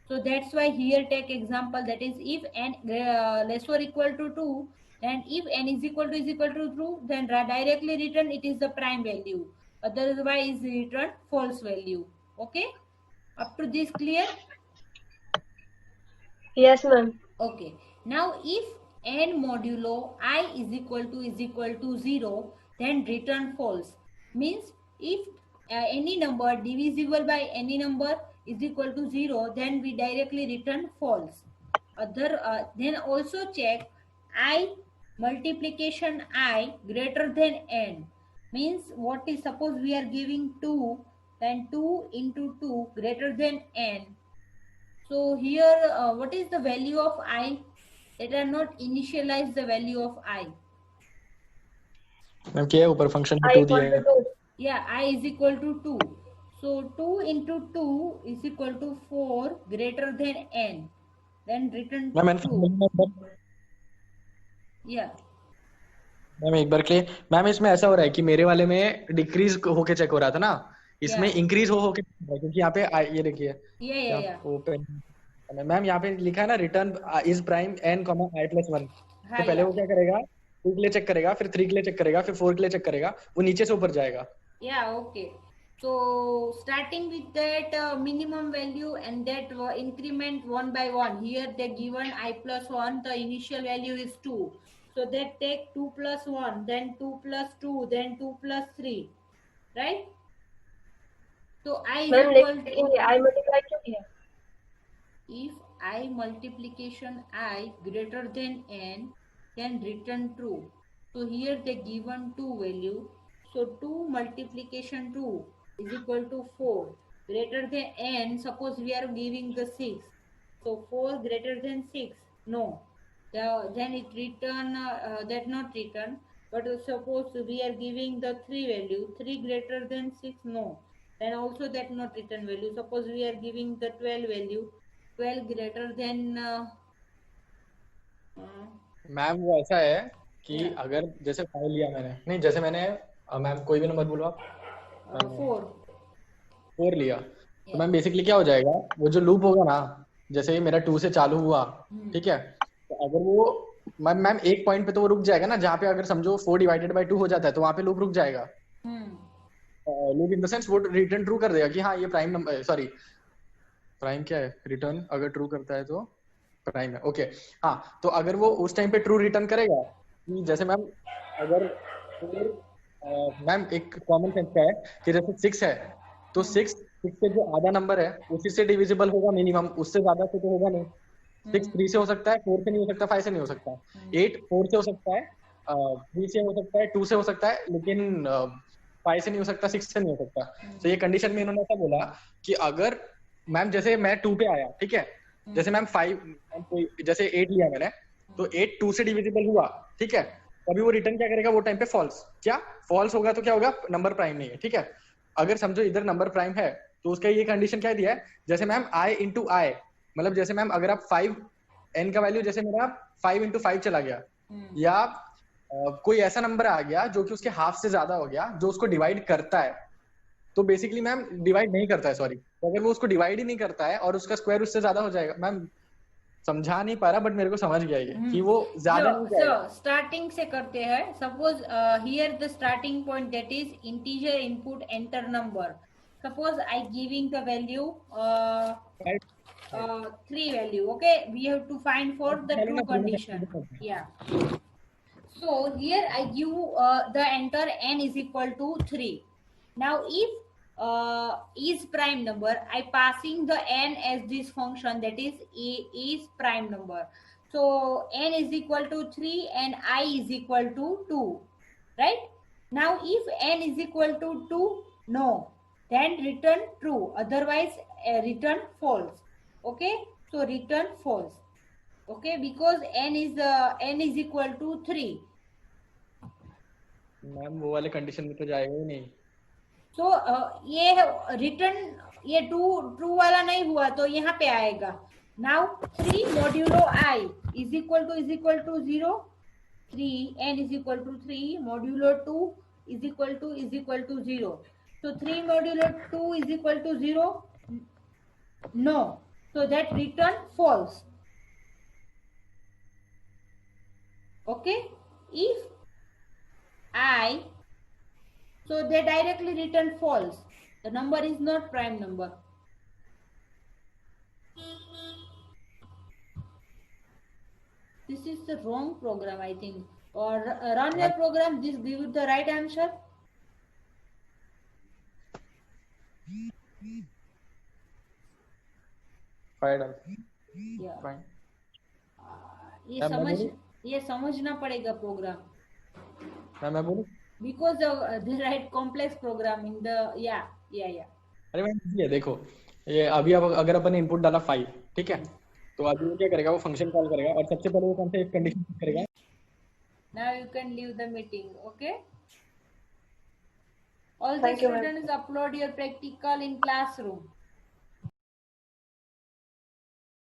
So that's why here take example, that is if n less or equal to 2, then if n is equal to true, then directly return it is the prime value. Otherwise return false value. Okay, up to this clear? Yes, ma'am. Okay. Now if n modulo I is equal to 0, then return false. Means if any number divisible by any number is equal to 0, then we directly return false. Then also check I multiplication I greater than n. Means what is, suppose we are giving 2, then 2 into 2 greater than n. So here, what is the value of I? Let us not initialize the value of I. Ma'am क्या है ऊपर function में I 2 equal दिया है. to 2. Yeah, I is equal to 2. So 2 into 2 is equal to 4 greater than n. Then return ma'am 2. Yeah. Ma'am एक बार के लिए ma'am इसमें ऐसा हो रहा है कि मेरे वाले में डिक्रीज होके चेक हो रहा था ना, इसमें इंक्रीज होके क्योंकि यहाँ पे ये देखिए Yeah. मैम यहाँ पे लिखा है ना return is prime n comma i plus 1. तो पहले वो क्या करेगा, 2 के लिए चेक करेगा, फिर 3 के लिए चेक करेगा, फिर 4 के लिए चेक करेगा, वो नीचे से ऊपर जाएगा. Yeah, okay. So starting with that minimum value and that increment 1 by 1. Here they given I plus 1, the initial value is 2. So that take 2 plus 1, then 2 plus 2, then 2 plus 3. Right? So I is ma'am equal लेकिन to, I multiply क्यों किया? if I multiplication I greater than n, then return true. So here they given 2 value. So 2 multiplication 2 is equal to 4 greater than n. Suppose we are giving the 6. So 4 greater than 6. No. Then it return, that not return. But suppose we are giving the 3 value. 3 greater than 6. No. Then also that not return value. Suppose we are giving the 12 value. 12 greater than ma'am वो ऐसा है कि अगर जैसे 5 लिया मैंने, नहीं जैसे मैंने मैम कोई भी नंबर बोलो आप, 4 लिया, तो मैम बेसिकली क्या हो जाएगा, वो जो लूप होगा ना, जैसे मेरा 2 से चालू हुआ, ठीक है, तो अगर वो मैम एक पॉइंट पे तो वो रुक जाएगा ना, जहाँ पे अगर समझो 4 डिवाइडेड बाय 2 हो जाता है, तो वहां पे लूप रुक जाएगा. लूप इन द सेंस वो रिटर्न ट्रू कर देगा कि हाँ ये प्राइम नंबर, सॉरी प्राइम क्या है, रिटर्न अगर ट्रू करता है तो प्राइम है. ओके हाँ, तो अगर वो उस टाइम पे ट्रू रिटर्न करेगा कि जैसे मैम अगर मैम एक कॉमन सेंस का है कि जैसे 6 है तो 6 से जो आधा नंबर है उसी से डिविजिबल होगा मिनिमम, उससे ज्यादा से तो होगा नहीं. 6 3 से हो सकता है, 4 से नहीं हो सकता, 5 से नहीं हो सकता, 8 4 से हो सकता है, 3 से हो सकता है, 2 से हो सकता है, लेकिन 5 से नहीं हो सकता, 6 से नहीं हो सकता. तो ये कंडीशन में इन्होंने ऐसा बोला कि अगर मैम जैसे मैं 2 पे आया, ठीक है, जैसे मैम 5 जैसे 8 लिया मैंने, तो 8 2 से डिविजिबल हुआ, ठीक है, अभी वो रिटर्न क्या करेगा, वो टाइम पे फॉल्स. क्या फॉल्स होगा तो क्या होगा, नंबर प्राइम नहीं है. ठीक है, अगर समझो इधर नंबर प्राइम है तो उसका ये कंडीशन क्या दिया है, जैसे मैम i इंटू आई, मतलब जैसे मैम अगर आप 5 n का वैल्यू जैसे मेरा 5 इंटू 5 चला गया, या कोई ऐसा नंबर आ गया जो कि उसके हाफ से ज्यादा हो गया, जो उसको डिवाइड करता है, तो बेसिकली मैम डिवाइड नहीं करता है, सॉरी, तो अगर वो उसको डिवाइड ही नहीं करता है और उसका स्क्वायर उससे ज्यादा हो जाएगा. मैम समझा नहीं पा रहा बट मेरे को समझ गया ये कि वो ज्यादा नहीं जाएगा. स्टार्टिंग से करते हैं. Suppose here the starting point that is integer input enter number. Suppose I giving the value 3 value. Okay, we have to find for the true condition. Yeah. So here I give the enter n is equal to 3. Now if is prime number, I passing the n as this function, that is is prime number. So n is equal to 3 and I is equal to 2, right? Now if n is equal to 2, no, then return true, otherwise return false. Okay, so return false. Okay, because n is equal to 3. Ma'am वो वाले condition में तो जाएगा ही नहीं। तो ये return ये true वाला नहीं हुआ तो यहाँ पे आएगा। Now 3 modulo i is equal to 0, 3 n is equal to 3 modulo 2 is equal to 0। तो 3 modulo 2 is equal to 0? No. So that return false. Okay. If I, so they directly return false. The number is not prime number. This is the wrong program, I think. Or run your program. This give you the right answer. FIDE Yeah. Fine. ये समझना पड़ेगा programme, मैं बोलूं? because they write complex program in the yeah. अरे ma'am ये देखो, ये अभी अब अगर अपन ने इनपुट डाला 5, ठीक है, तो अभी वो क्या करेगा, वो फंक्शन कॉल करेगा और सबसे पहले वो कौन सा एक कंडीशन करेगा। Now you can leave the meeting, okay? All the Thank you, ma'am. students upload your practical in classroom.